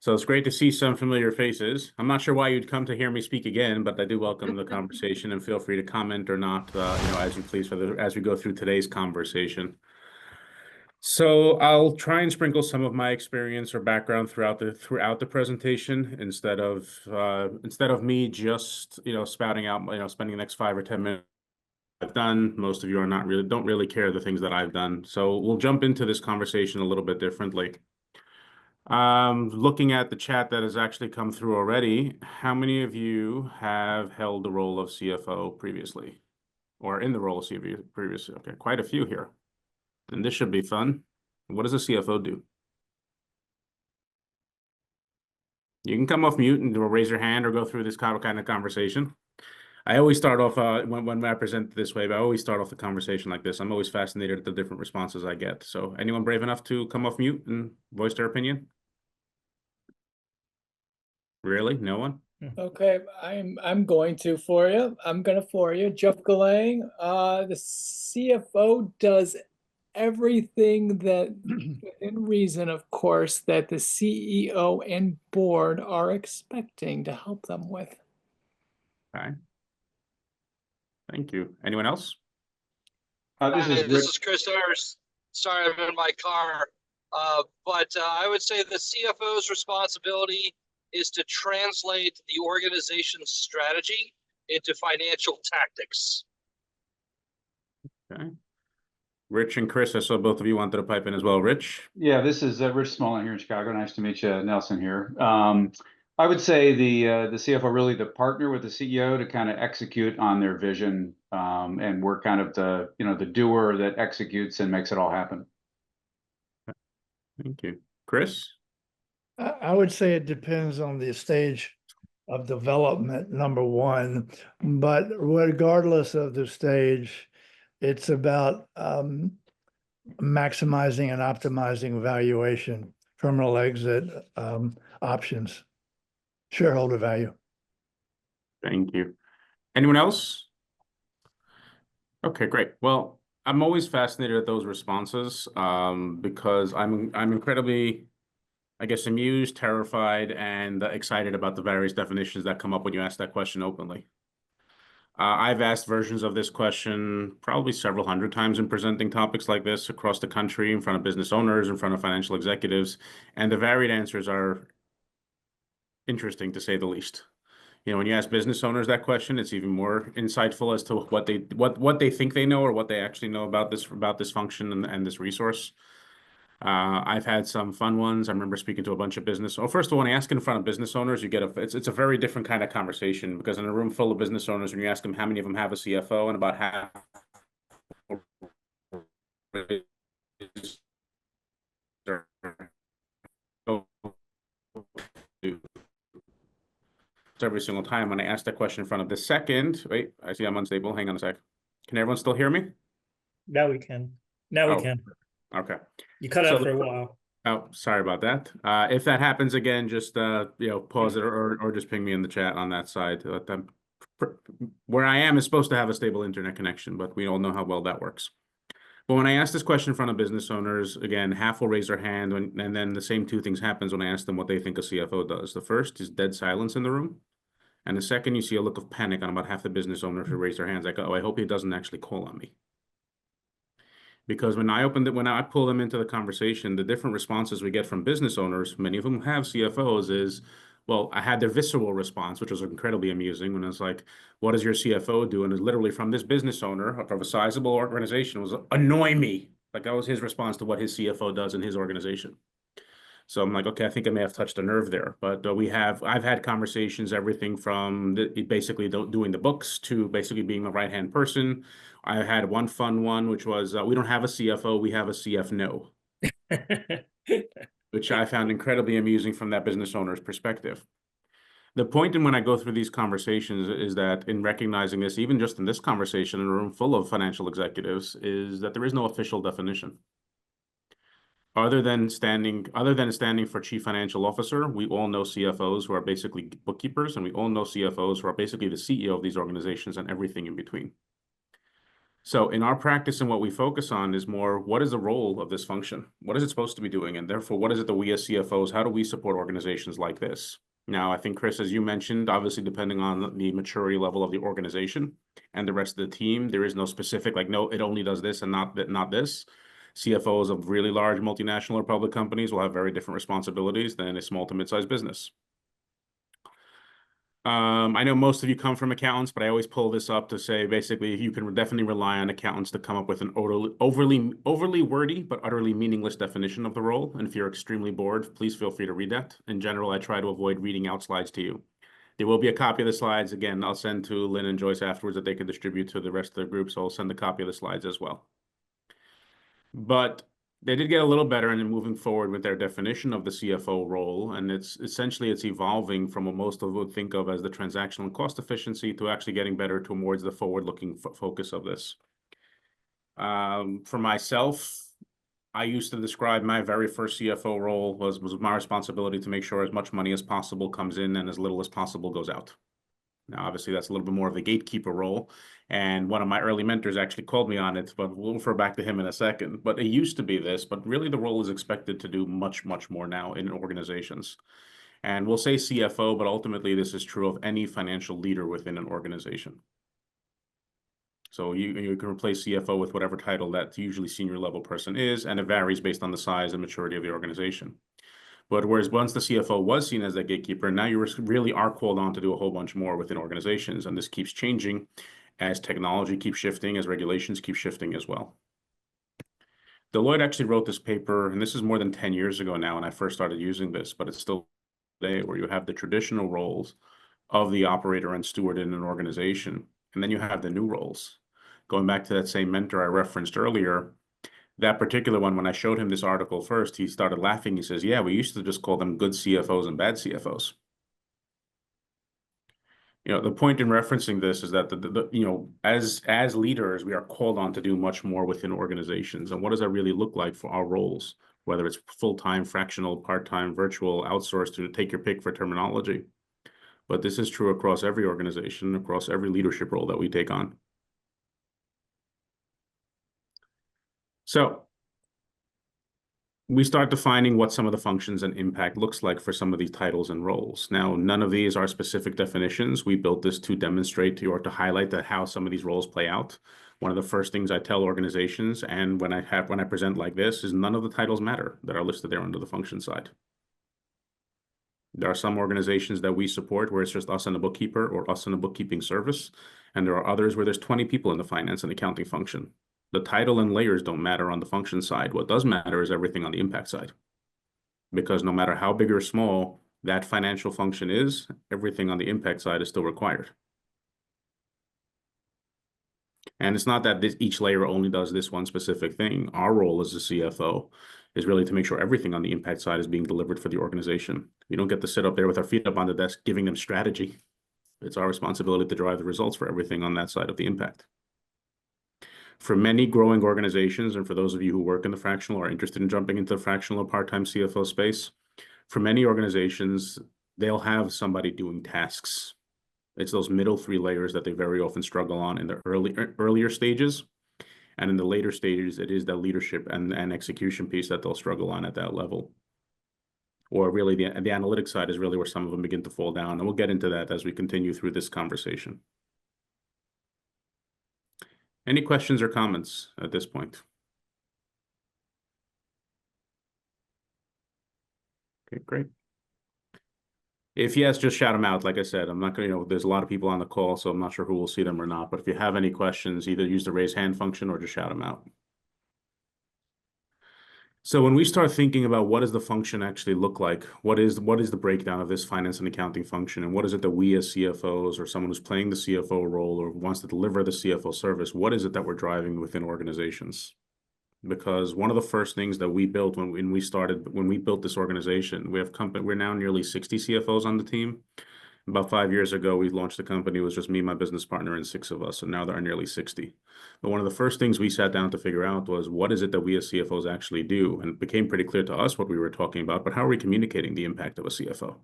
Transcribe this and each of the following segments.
So it's great to see some familiar faces. I'm not sure why you'd come to hear me speak again, but I do welcome the conversation and feel free to comment or not, as you please as we go through today's conversation. So I'll try and sprinkle some of my experience or background throughout the presentation instead of me just spouting out spending the next 5 or 10 minutes. I've done. Most of you don't really care the things that I've done. So we'll jump into this conversation a little bit differently. Looking at the chat that has actually come through already, how many of you have held the role of CFO previously or in the role of CFO previously? Okay, quite a few here. And this should be fun. What does a CFO do? You can come off mute and raise your hand or go through this kind of conversation. I always start off when I present this way, but I always start off the conversation like this. I'm always fascinated at the different responses I get. So anyone brave enough to come off mute and voice their opinion? Really? No one? Okay, I'm going to for you. I'm gonna for you. Jeff Galang, the CFO does everything that within reason, of course, that the CEO and board are expecting to help them with. Okay. Thank you. Anyone else? This is Chris Ayers. Sorry, I'm in my car. But I would say the CFO's responsibility is to translate the organization's strategy into financial tactics. Okay. Rich and Chris, I saw both of you wanted to pipe in as well. Rich? Yeah, this is Rich Smallin here in Chicago. Nice to meet you, Nelson here. I would say the CFO really to partner with the CEO to kind of execute on their vision, and we're kind of the doer that executes and makes it all happen. Thank you. Chris? I would say it depends on the stage of development, number one, but regardless of the stage, it's about maximizing and optimizing valuation, terminal exit options, shareholder value. Thank you. Anyone else? Okay, great. Well, I'm always fascinated at those responses because I'm incredibly, I guess, amused, terrified, and excited about the various definitions that come up when you ask that question openly. I've asked versions of this question probably several hundred times in presenting topics like this across the country, in front of business owners, in front of financial executives, and the varied answers are interesting to say the least. When you ask business owners that question, it's even more insightful as to what they think they know or what they actually know about this function and this resource. I've had some fun ones. I remember speaking to a bunch of first of all, when I ask in front of business owners, it's a very different kind of conversation because in a room full of business owners, when you ask them how many of them have a CFO, and about half every single time when I ask that question in front of the second. Wait, I see I'm unstable. Hang on a sec. Can everyone still hear me? Now we can. Now we can. Okay. You cut out for a while. Oh, sorry about that. If that happens again, just pause it or just ping me in the chat on that side. Where I am is supposed to have a stable internet connection, but we all know how well that works. But when I ask this question in front of business owners, again, half will raise their hand, and then the same two things happens when I ask them what they think a CFO does. The first is dead silence in the room, and the second, you see a look of panic on about half the business owners who raise their hands, like, "Oh, I hope he doesn't actually call on me." Because when I pull them into the conversation, the different responses we get from business owners, many of them have CFOs, is, well, I had their visceral response, which was incredibly amusing, when it's like, "What does your CFO do?" And it's literally from this business owner of a sizable organization, was, "Annoy me." Like that was his response to what his CFO does in his organization. So I'm like, okay, I think I may have touched a nerve there. But I've had conversations, everything from basically doing the books to basically being a right-hand person. I had one fun one, which was, we don't have a CFO, we have a CFNO, which I found incredibly amusing from that business owner's perspective. The point in when I go through these conversations is that in recognizing this, even just in this conversation in a room full of financial executives, is that there is no official definition. Other than standing for chief financial officer, we all know CFOs who are basically bookkeepers, and we all know CFOs who are basically the CEO of these organizations and everything in between. So in our practice and what we focus on is more, what is the role of this function? What is it supposed to be doing? And therefore, what is it that we as CFOs, how do we support organizations like this? Now, I think, Chris, as you mentioned, obviously, depending on the maturity level of the organization and the rest of the team, there is no specific, like, no, it only does this and not that, not this. CFOs of really large multinational or public companies will have very different responsibilities than a small to mid-sized business. I know most of you come from accountants, but I always pull this up to say, basically, you can definitely rely on accountants to come up with an overly wordy, but utterly meaningless definition of the role. And if you're extremely bored, please feel free to read that. In general, I try to avoid reading out slides to you. There will be a copy of the slides. Again, I'll send to Lynn and Joyce afterwards that they can distribute to the rest of the group. So I'll send a copy of the slides as well. But they did get a little better in moving forward with their definition of the CFO role, and it's evolving from what most of would think of as the transactional and cost efficiency to actually getting better towards the forward-looking focus of this. For myself, I used to describe my very first CFO role was my responsibility to make sure as much money as possible comes in and as little as possible goes out. Now, obviously, that's a little bit more of a gatekeeper role. And one of my early mentors actually called me on it, but we'll refer back to him in a second. But it used to be this, but really the role is expected to do much, much more now in organizations. And we'll say CFO, but ultimately this is true of any financial leader within an organization. So you can replace CFO with whatever title that usually senior level person is, and it varies based on the size and maturity of the organization. But whereas once the CFO was seen as that gatekeeper, now you really are called on to do a whole bunch more within organizations. And this keeps changing as technology keeps shifting, as regulations keep shifting as well. Deloitte actually wrote this paper, and this is more than 10 years ago now when I first started using this, but it's still today where you have the traditional roles of the operator and steward in an organization, and then you have the new roles. Going back to that same mentor I referenced earlier, that particular one, when I showed him this article first, he started laughing. He says, yeah, we used to just call them good CFOs and bad CFOs. The point in referencing this is that as leaders, we are called on to do much more within organizations. And what does that really look like for our roles, whether it's full-time, fractional, part-time, virtual, outsourced, to take your pick for terminology. But this is true across every organization, across every leadership role that we take on. So we start defining what some of the functions and impact looks like for some of these titles and roles. Now, none of these are specific definitions. We built this to demonstrate to you or to highlight that how some of these roles play out. One of the first things I tell organizations, and when I present like this, is none of the titles matter that are listed there under the function side. There are some organizations that we support where it's just us and a bookkeeper or us and a bookkeeping service. And there are others where there's 20 people in the finance and accounting function. The title and layers don't matter on the function side. What does matter is everything on the impact side. Because no matter how big or small that financial function is, everything on the impact side is still required. And it's not that each layer only does this one specific thing. Our role as a CFO is really to make sure everything on the impact side is being delivered for the organization. We don't get to sit up there with our feet up on the desk giving them strategy. It's our responsibility to drive the results for everything on that side of the impact. For many growing organizations, and for those of you who work in the fractional or are interested in jumping into the fractional or part-time CFO space, for many organizations, they'll have somebody doing tasks. It's those middle three layers that they very often struggle on in the earlier stages. And in the later stages, it is that leadership and execution piece that they'll struggle on at that level. Or really the analytics side is really where some of them begin to fall down. And we'll get into that as we continue through this conversation. Any questions or comments at this point? Okay, great. If yes, just shout them out. Like I said, I'm not going to, there's a lot of people on the call, so I'm not sure who will see them or not. But if you have any questions, either use the raise hand function or just shout them out. So when we start thinking about what does the function actually look like, what is the breakdown of this finance and accounting function, and what is it that we as CFOs or someone who's playing the CFO role or wants to deliver the CFO service, what is it that we're driving within organizations? Because one of the first things that we built when we built this organization, we're now nearly 60 CFOs on the team. About 5 years ago, we launched the company. It was just me, my business partner, and 6 of us. And now there are nearly 60. But one of the first things we sat down to figure out was what is it that we as CFOs actually do? And it became pretty clear to us what we were talking about, but how are we communicating the impact of a CFO?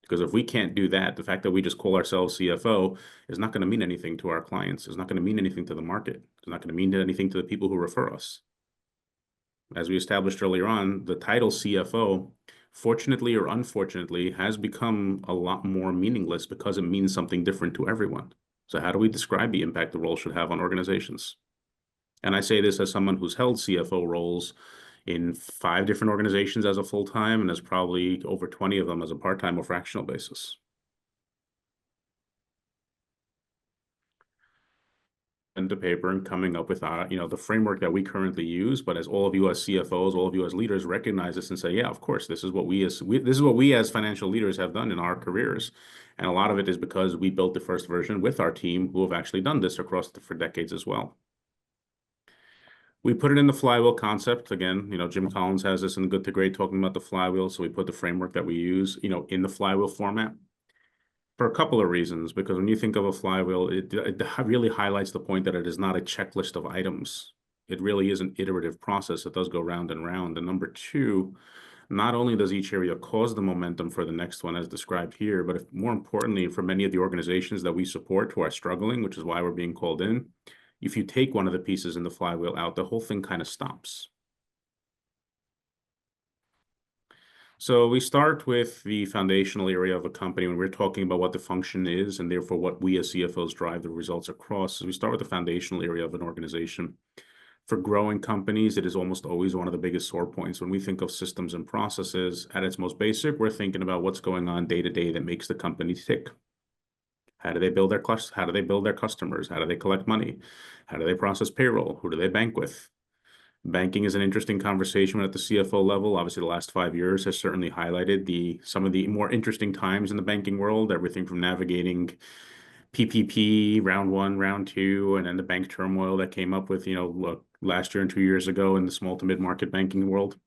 Because if we can't do that, the fact that we just call ourselves CFO is not going to mean anything to our clients. It's not going to mean anything to the market. It's not going to mean anything to the people who refer us. As we established earlier on, the title CFO, fortunately or unfortunately, has become a lot more meaningless because it means something different to everyone. So how do we describe the impact the role should have on organizations? And I say this as someone who's held CFO roles in 5 different organizations as a full-time, and there's probably over 20 of them as a part-time or fractional basis. Into paper and coming up with the framework that we currently use. But as all of you as CFOs, all of you as leaders recognize this and say, yeah, of course, this is what we as financial leaders have done in our careers. And a lot of it is because we built the first version with our team who have actually done this for decades as well. We put it in the flywheel concept. Again, Jim Collins has this in Good to Great talking about the flywheel. So we put the framework that we use, in the flywheel format for a couple of reasons. Because when you think of a flywheel, it really highlights the point that it is not a checklist of items. It really is an iterative process. It does go round and round. And number 2, not only does each area cause the momentum for the next one as described here, but more importantly, for many of the organizations that we support who are struggling, which is why we're being called in, if you take one of the pieces in the flywheel out, the whole thing kind of stops. So we start with the foundational area of a company when we're talking about what the function is and therefore what we as CFOs drive the results across. So we start with the foundational area of an organization. For growing companies, it is almost always one of the biggest sore points. When we think of systems and processes at its most basic, we're thinking about what's going on day to day that makes the company tick. How do they build their customers? How do they collect money? How do they process payroll? Who do they bank with? Banking is an interesting conversation at the CFO level. Obviously, the last 5 years has certainly highlighted some of the more interesting times in the banking world, everything from navigating PPP, round 1, round 2, and then the bank turmoil that came up with, last year and 2 years ago in the small to mid-market banking world.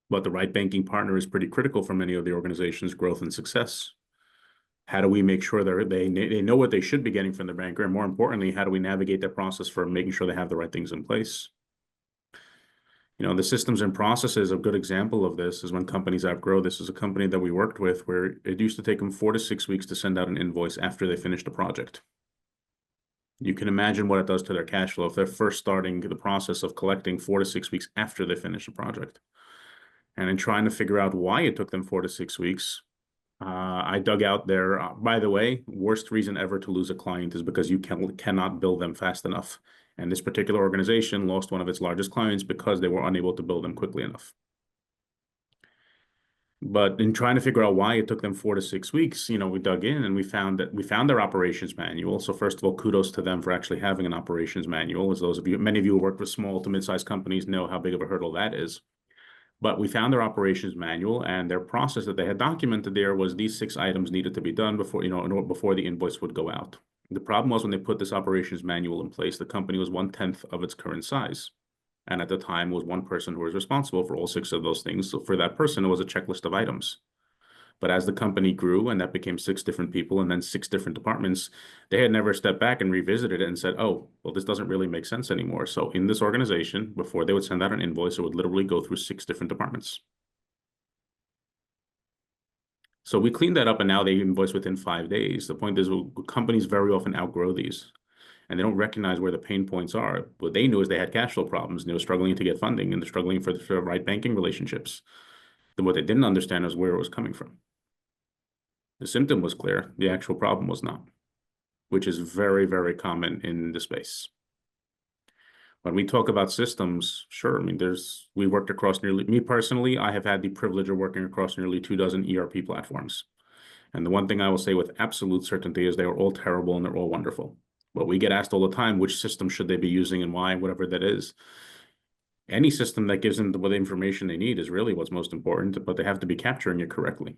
But the right banking partner is pretty critical for many of the organization's growth and success. How do we make sure they know what they should be getting from the banker? And more importantly, how do we navigate that process for making sure they have the right things in place? The systems and processes, a good example of this is when companies outgrow. This is a company that we worked with where it used to take them 4 to 6 weeks to send out an invoice after they finished a project. You can imagine what it does to their cash flow if they're first starting the process of collecting 4 to 6 weeks after they finish a project. And in trying to figure out why it took them 4 to 6 weeks, I dug out their, by the way, worst reason ever to lose a client is because you cannot bill them fast enough. And this particular organization lost one of its largest clients because they were unable to bill them quickly enough. But in trying to figure out why it took them 4 to 6 weeks, we dug in and we found their operations manual. So first of all, kudos to them for actually having an operations manual. As many of you who work with small to mid-sized companies know how big of a hurdle that is. But we found their operations manual, and their process that they had documented there was these 6 items needed to be done before the invoice would go out. The problem was when they put this operations manual in place, the company was 1/10 of its current size. And at the time was one person who was responsible for all 6 of those things. So for that person, it was a checklist of items. But as the company grew and that became 6 different people and then 6 different departments, they had never stepped back and revisited it and said, oh, well, this doesn't really make sense anymore. So in this organization, before they would send out an invoice, it would literally go through 6 different departments. So we cleaned that up and now they invoice within 5 days. The point is companies very often outgrow these and they don't recognize where the pain points are. What they knew is they had cash flow problems and they were struggling to get funding and they're struggling for the right banking relationships. Then what they didn't understand is where it was coming from. The symptom was clear, the actual problem was not, which is very, very common in the space. When we talk about systems, sure, we worked across me personally, I have had the privilege of working across nearly 24 ERP platforms. And the one thing I will say with absolute certainty is they are all terrible and they're all wonderful. But we get asked all the time, which system should they be using and why, whatever that is. Any system that gives them the information they need is really what's most important, but they have to be capturing it correctly.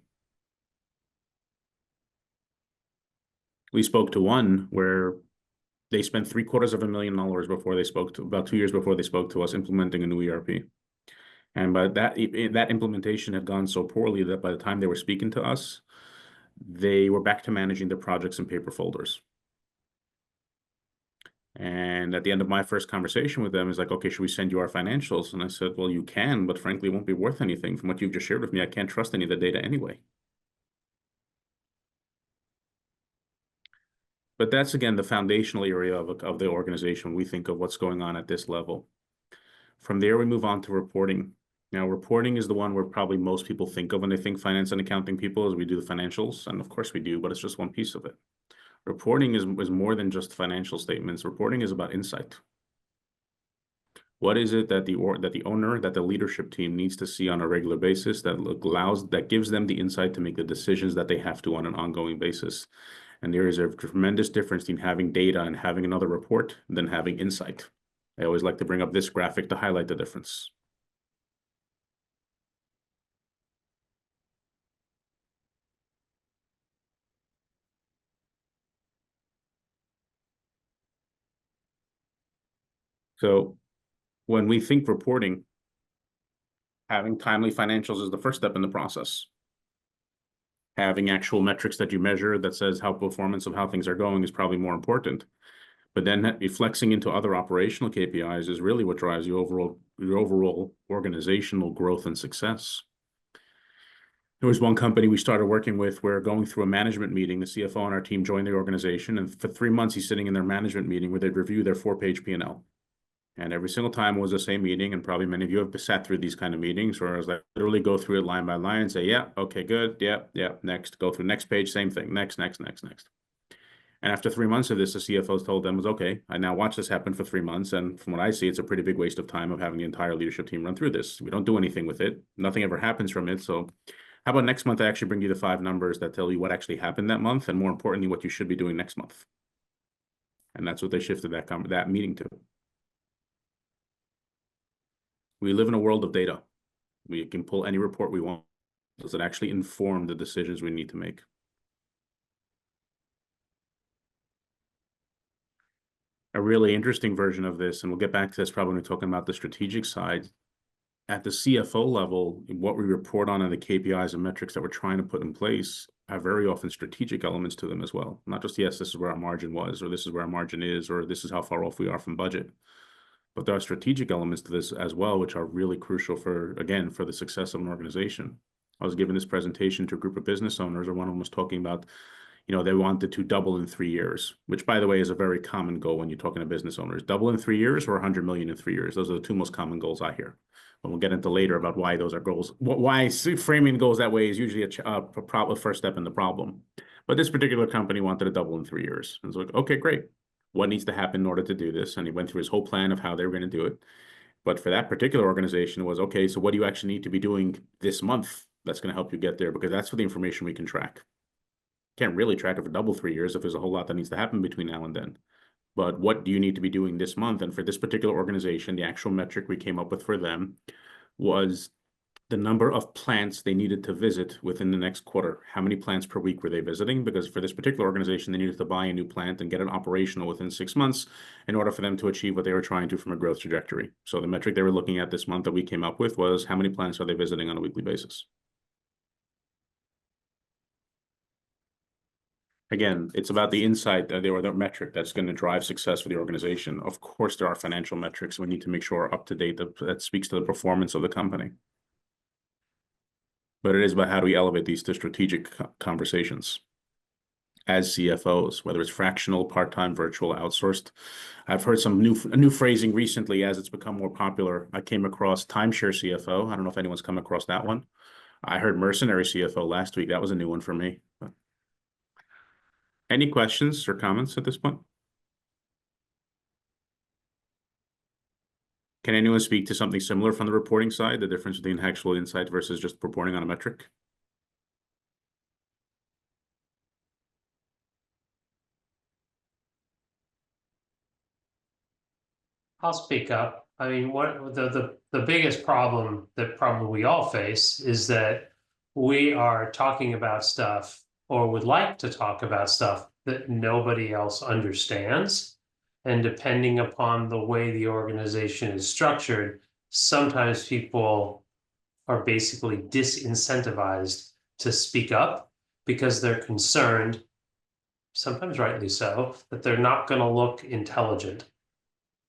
We spoke to one where they spent $750,000 before they spoke to, about 2 years before they spoke to us, implementing a new ERP. And by that implementation had gone so poorly that by the time they were speaking to us, they were back to managing their projects in paper folders. And at the end of my first conversation with them, is like, okay, should we send you our financials? And I said, well, you can, but frankly, it won't be worth anything. From what you've just shared with me, I can't trust any of the data anyway. But that's, again, the foundational area of the organization. We think of what's going on at this level. From there, we move on to reporting. Now, reporting is the one where probably most people think of when they think finance and accounting people, as we do the financials. And of course we do, but it's just one piece of it. Reporting is more than just financial statements. Reporting is about insight. What is it that the owner, that the leadership team needs to see on a regular basis that gives them the insight to make the decisions that they have to on an ongoing basis? And there is a tremendous difference between having data and having another report than having insight. I always like to bring up this graphic to highlight the difference. So when we think reporting, having timely financials is the first step in the process. Having actual metrics that you measure that says how performance of how things are going is probably more important. But then flexing into other operational KPIs is really what drives your overall organizational growth and success. There was one company we started working with. We're going through a management meeting. The CFO on our team joined the organization, and for 3 months, he's sitting in their management meeting where they'd review their 4-page P&L. And every single time was the same meeting, and probably many of you have sat through these kind of meetings where I was like, literally go through it line by line and say, yeah, okay, good, yeah, next, go through next page, same thing, next. And after 3 months of this, the CFO told them was, okay, I now watch this happen for 3 months, and from what I see, it's a pretty big waste of time of having the entire leadership team run through this. We don't do anything with it. Nothing ever happens from it. So how about next month I actually bring you the 5 numbers that tell you what actually happened that month, and more importantly, what you should be doing next month. And that's what they shifted that meeting to. We live in a world of data. We can pull any report we want. Does it actually inform the decisions we need to make? A really interesting version of this, and we'll get back to this probably when we're talking about the strategic side. At the CFO level, what we report on and the KPIs and metrics that we're trying to put in place have very often strategic elements to them as well. Not just, yes, this is where our margin was, or this is where our margin is, or this is how far off we are from budget. But there are strategic elements to this as well, which are really crucial for the success of an organization. I was giving this presentation to a group of business owners, and one of them was talking about, they wanted to double in 3 years, which, by the way, is a very common goal when you're talking to business owners. Double in 3 years or 100 million in 3 years. Those are the 2 most common goals I hear. But we'll get into later about why those are goals. Why framing goals that way is usually a first step in the problem. But this particular company wanted to double in 3 years. And it's like, okay, great. What needs to happen in order to do this? And he went through his whole plan of how they were going to do it. But for that particular organization, it was, okay, so what do you actually need to be doing this month that's going to help you get there? Because that's the information we can track. Can't really track it for double 3 years if there's a whole lot that needs to happen between now and then. But what do you need to be doing this month? And for this particular organization, the actual metric we came up with for them was the number of plants they needed to visit within the next quarter. How many plants per week were they visiting? Because for this particular organization, they needed to buy a new plant and get it operational within 6 months in order for them to achieve what they were trying to from a growth trajectory. So the metric they were looking at this month that we came up with was how many plants are they visiting on a weekly basis? Again, it's about the insight or the metric that's going to drive success for the organization. Of course, there are financial metrics we need to make sure are up to date that speaks to the performance of the company. But it is about how do we elevate these to strategic conversations as CFOs, whether it's fractional, part-time, virtual, outsourced. I've heard some new phrasing recently as it's become more popular. I came across timeshare CFO. I don't know if anyone's come across that one. I heard mercenary CFO last week. That was a new one for me. Any questions or comments at this point? Can anyone speak to something similar from the reporting side, the difference between actual insight versus just reporting on a metric? I'll speak up. I mean, what the biggest problem that probably we all face is that we are talking about stuff or would like to talk about stuff that nobody else understands. And depending upon the way the organization is structured, sometimes people are basically disincentivized to speak up because they're concerned, sometimes rightly so, that they're not going to look intelligent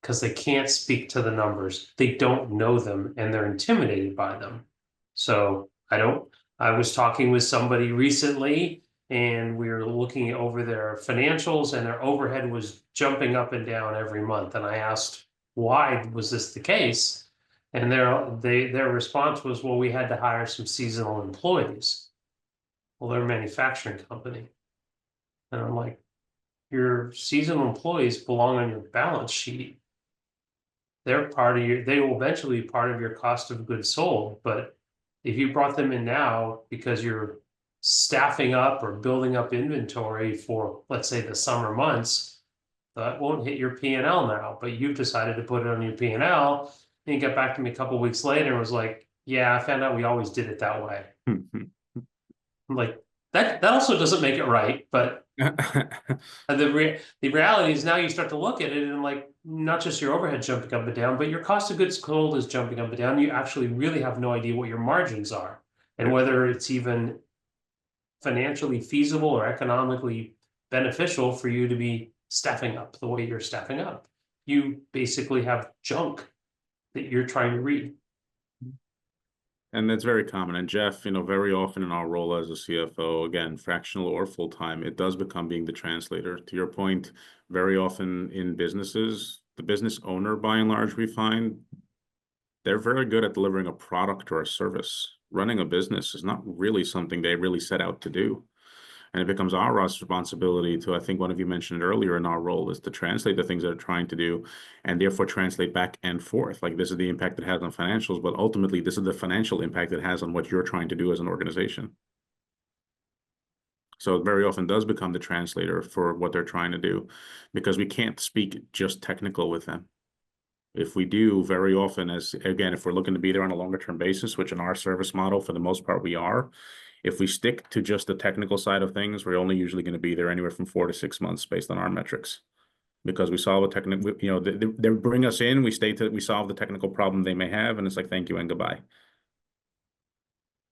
because they can't speak to the numbers. They don't know them and they're intimidated by them. So I was talking with somebody recently and we were looking over their financials, and their overhead was jumping up and down every month. And I asked, why was this the case? And their response was, well, we had to hire some seasonal employees. Well, they're a manufacturing company. And I'm like, your seasonal employees belong on your balance sheet. They're part of they will eventually be part of your cost of goods sold. But if you brought them in now because you're staffing up or building up inventory for, let's say, the summer months, that won't hit your P&L now, but you've decided to put it on your P&L. And he got back to me a couple of weeks later and was like, yeah, I found out we always did it that way. I'm like, that also doesn't make it right, but the reality is now you start to look at it and like, not just your overhead jumping up and down, but your cost of goods sold is jumping up and down. You actually really have no idea what your margins are and whether it's even financially feasible or economically beneficial for you to be staffing up the way you're staffing up. You basically have junk that you're trying to read. And that's very common. And Jeff, very often in our role as a CFO, again, fractional or full-time, it does become being the translator. To your point, very often in businesses, the business owner, by and large, we find they're very good at delivering a product or a service. Running a business is not really something they really set out to do. And it becomes our responsibility to, I think one of you mentioned earlier in our role, is to translate the things they're trying to do and therefore translate back and forth. Like, this is the impact it has on financials, but ultimately this is the financial impact it has on what you're trying to do as an organization. So it very often does become the translator for what they're trying to do, because we can't speak just technical with them. If we do, very often, if we're looking to be there on a longer term basis, which in our service model, for the most part, we are, if we stick to just the technical side of things, we're only usually going to be there anywhere from 4 to 6 months based on our metrics, because we solve a technical, they bring us in, we solve the technical problem they may have, and it's like, thank you and goodbye.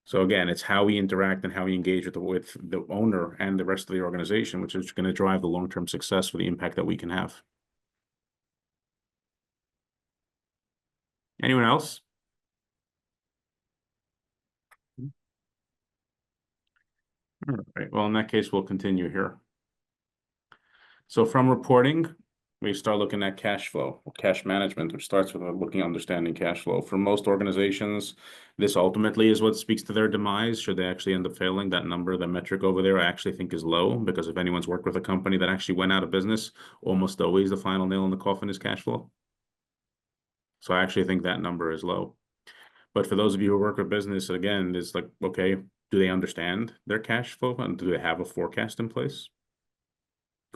So again, it's how we interact and how we engage with the owner and the rest of the organization, which is going to drive the long-term success for the impact that we can have. Anyone else? All right. Well, in that case, we'll continue here. So from reporting, we start looking at cash flow, or cash management, which starts with looking at understanding cash flow. For most organizations, this ultimately is what speaks to their demise. Should they actually end up failing, that number, that metric over there, I actually think is low, because if anyone's worked with a company that actually went out of business, almost always the final nail in the coffin is cash flow. So I actually think that number is low. But for those of you who work with business, again, it's like, okay, do they understand their cash flow, and do they have a forecast in place?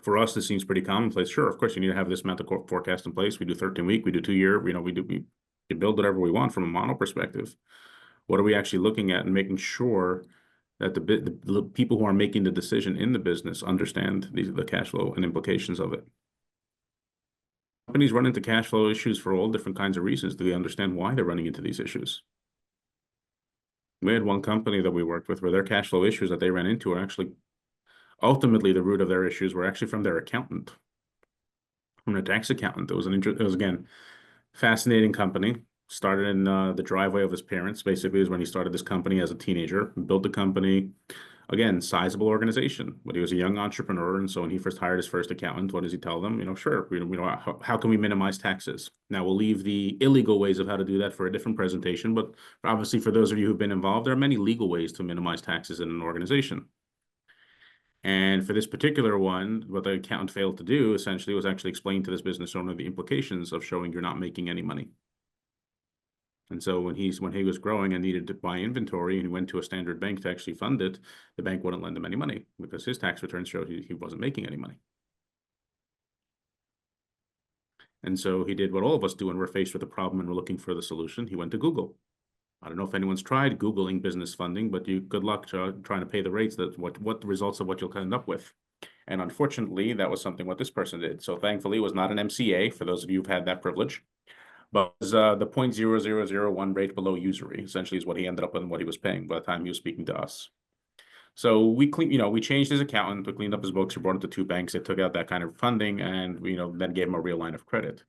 For us, this seems pretty commonplace. Sure, of course, you need to have this mental forecast in place. We do 13-week, we do 2-year, we build whatever we want from a model perspective. What are we actually looking at, and making sure that the people who are making the decision in the business understand the cash flow and implications of it? Companies run into cash flow issues for all different kinds of reasons. Do they understand why they're running into these issues? We had one company that we worked with where their cash flow issues that they ran into are actually, ultimately, the root of their issues were actually from their accountant, from their tax accountant. It was again, fascinating company. Started in the driveway of his parents. Basically, is when he started this company as a teenager, built the company. Again, sizable organization, but he was a young entrepreneur. And so when he first hired his first accountant, what does he tell them? Sure, how can we minimize taxes? Now, we'll leave the illegal ways of how to do that for a different presentation, but obviously for those of you who've been involved, there are many legal ways to minimize taxes in an organization. And for this particular one, what the accountant failed to do essentially was actually explain to this business owner the implications of showing you're not making any money. And so when he was growing and needed to buy inventory, and he went to a standard bank to actually fund it, the bank wouldn't lend him any money because his tax returns showed he wasn't making any money. And so he did what all of us do when we're faced with a problem and we're looking for the solution. He went to Google. I don't know if anyone's tried Googling business funding, but good luck trying to pay the rates, what the results of what you'll end up with. And unfortunately, that was something what this person did. So thankfully, it was not an MCA, for those of you who've had that privilege. But it was the 0.0001 rate below usury, essentially, is what he ended up with and what he was paying by the time he was speaking to us. So we changed his accountant, we cleaned up his books, we brought him to 2 banks that took out that kind of funding, and then gave him a real line of credit.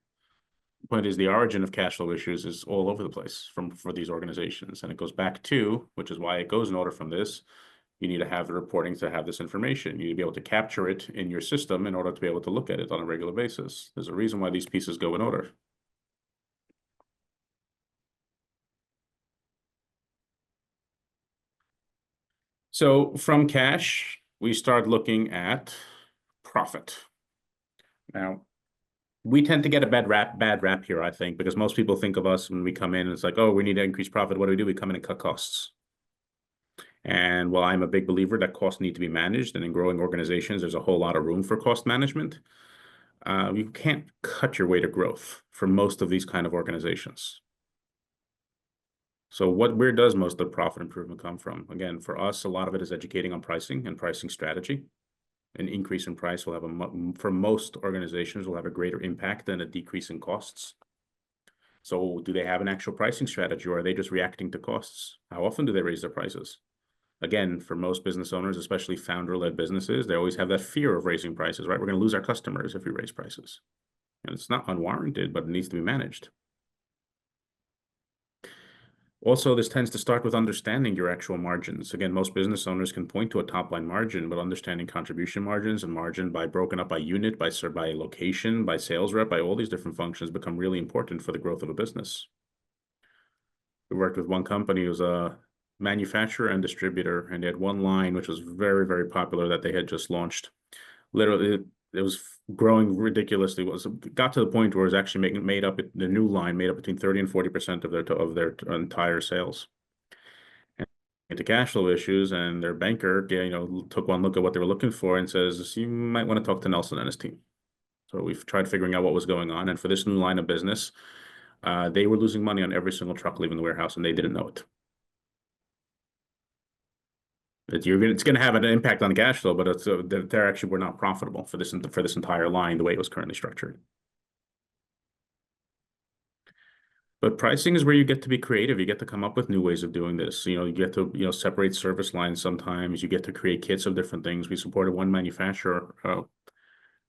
The point is, the origin of cash flow issues is all over the place for these organizations, and it goes back to, which is why it goes in order from this, You need to have the reporting to have this information. You need to be able to capture it in your system in order to be able to look at it on a regular basis. There's a reason why these pieces go in order. So from cash, we start looking at profit. Now, we tend to get a bad rap here, I think, because most people think of us when we come in, and it's like, oh, we need to increase profit. What do? We come in and cut costs. And while I'm a big believer that costs need to be managed, and in growing organizations, there's a whole lot of room for cost management, you can't cut your way to growth for most of these kind of organizations. So where does most of the profit improvement come from? Again, for us, a lot of it is educating on pricing and pricing strategy. An increase in price will have for most organizations will have a greater impact than a decrease in costs. So do they have an actual pricing strategy, or are they just reacting to costs? How often do they raise their prices? Again, for most business owners, especially founder-led businesses, they always have that fear of raising prices, right? We're going to lose our customers if we raise prices. And it's not unwarranted, but it needs to be managed. Also, this tends to start with understanding your actual margins. Again, most business owners can point to a top-line margin, but understanding contribution margins and margin broken up by unit, by location, by sales rep, by all these different functions become really important for the growth of a business. We worked with one company who was a manufacturer and distributor, and they had one line which was very, very popular that they had just launched. Literally, it was growing ridiculously. It got to the point where it was actually the new line made up between 30 and 40% of their entire sales. And into cash flow issues, and their banker, took one look at what they were looking for and says, you might want to talk to Nelson and his team. So we've tried figuring out what was going on, and for this new line of business, they were losing money on every single truck leaving the warehouse, and they didn't know it. It's going to have an impact on the cash flow, but they're actually were not profitable for this entire line the way it was currently structured. But pricing is where you get to be creative. You get to come up with new ways of doing this. You get to separate service lines sometimes. You get to create kits of different things. We supported one manufacturer.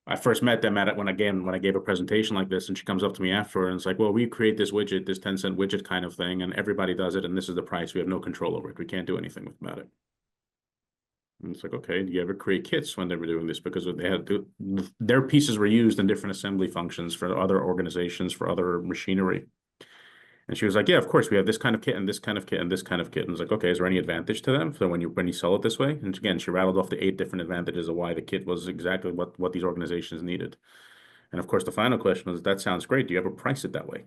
I first met them when I gave a presentation like this, and she comes up to me after and it's like, well, we create this widget, this 10-cent widget kind of thing, and everybody does it, and this is the price. We have no control over it. We can't do anything about it. And it's like, okay, do you ever create kits when they were doing this? Because their pieces were used in different assembly functions for other organizations, for other machinery. And she was like, yeah, of course, we have this kind of kit and this kind of kit and this kind of kit. And it's like, okay, is there any advantage to them? So when you sell it this way? And again, she rattled off the 8 different advantages of why the kit was exactly what these organizations needed. And of course, the final question was, that sounds great. Do you ever price it that way?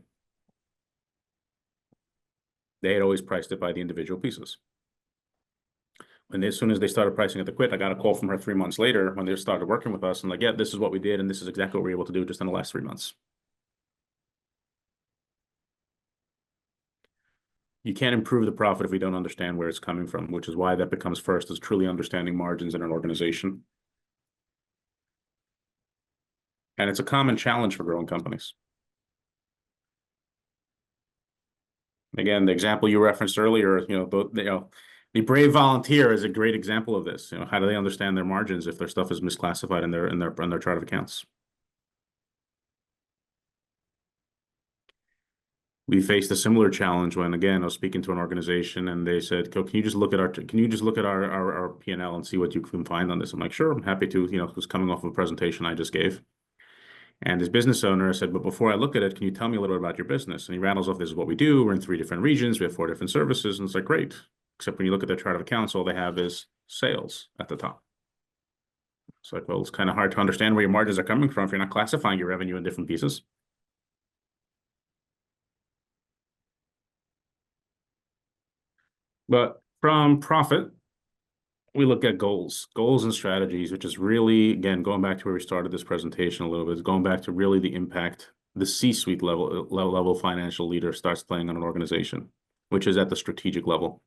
They had always priced it by the individual pieces. And as soon as they started pricing at the quit, I got a call from her 3 months later when they started working with us and like, yeah, this is what we did. And this is exactly what we were able to do just in the last 3 months. You can't improve the profit if we don't understand where it's coming from, which is why that becomes first, is truly understanding margins in an organization. And it's a common challenge for growing companies. Again, the example you referenced earlier, the brave volunteer is a great example of this. How do they understand their margins if their stuff is misclassified in their chart of accounts? We faced a similar challenge when, again, I was speaking to an organization and they said, can you just look at our P&L and see what you can find on this? I'm like, sure, I'm happy to, it was coming off of a presentation I just gave. And his business owner said, but before I look at it, can you tell me a little bit about your business? And he rattles off, this is what we do. We're in 3 different regions. We have 4 different services. And it's like, great. Except when you look at their chart of accounts, all they have is sales at the top. It's like, well, it's kind of hard to understand where your margins are coming from if you're not classifying your revenue in different pieces. But from profit, we look at goals and strategies, which is really, again, going back to where we started this presentation a little bit, going back to really the impact the C-suite level financial leader starts playing on an organization, which is at the strategic level.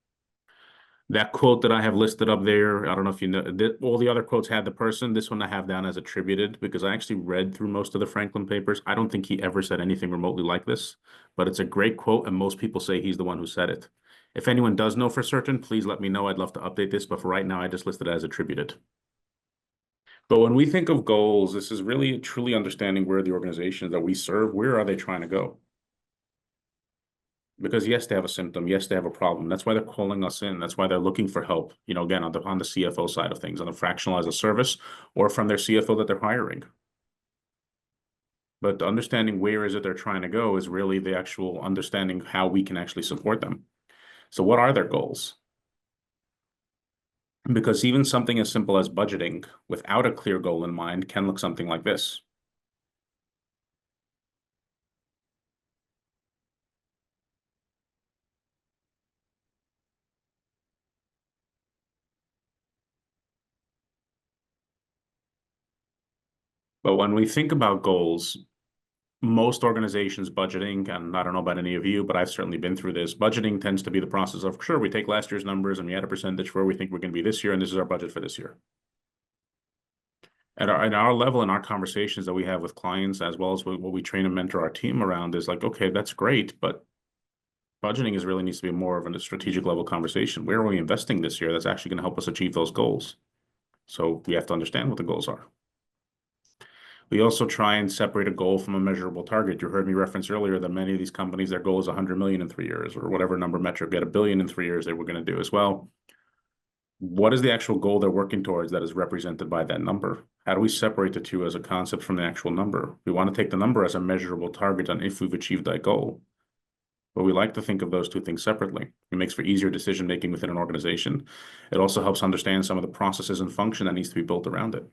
That quote that I have listed up there, I don't know if you know, all the other quotes had the person. This one I have down as attributed because I actually read through most of the Franklin papers. I don't think he ever said anything remotely like this, but it's a great quote, and most people say he's the one who said it. If anyone does know for certain, please let me know. I'd love to update this, but for right now, I just listed it as attributed. But when we think of goals, this is really truly understanding where the organizations that we serve, where are they trying to go? Because yes, they have a symptom. Yes, they have a problem. That's why they're calling us in. That's why they're looking for help. You know, again, on the CFO side of things, on the fractional as a service, or from their CFO that they're hiring. But understanding where is it they're trying to go is really the actual understanding how we can actually support them. So what are their goals? Because even something as simple as budgeting without a clear goal in mind can look something like this. But when we think about goals, most organizations budgeting, and I don't know about any of you, but I've certainly been through this. Budgeting tends to be the process of, sure, we take last year's numbers and we add a percentage for where we think we're going to be this year, and this is our budget for this year. At our level in our conversations that we have with clients, as well as what we train and mentor our team around, is like, okay, that's great, but budgeting really needs to be more of a strategic level conversation. Where are we investing this year that's actually going to help us achieve those goals? So we have to understand what the goals are. We also try and separate a goal from a measurable target. You heard me reference earlier that many of these companies, their goal is 100 million in 3 years, or whatever number metric, get 1 billion in 3 years they were going to do as well. What is the actual goal they're working towards that is represented by that number? How do we separate the two as a concept from the actual number? We want to take the number as a measurable target on if we've achieved that goal. But we like to think of those two things separately. It makes for easier decision-making within an organization. It also helps understand some of the processes and function that needs to be built around it.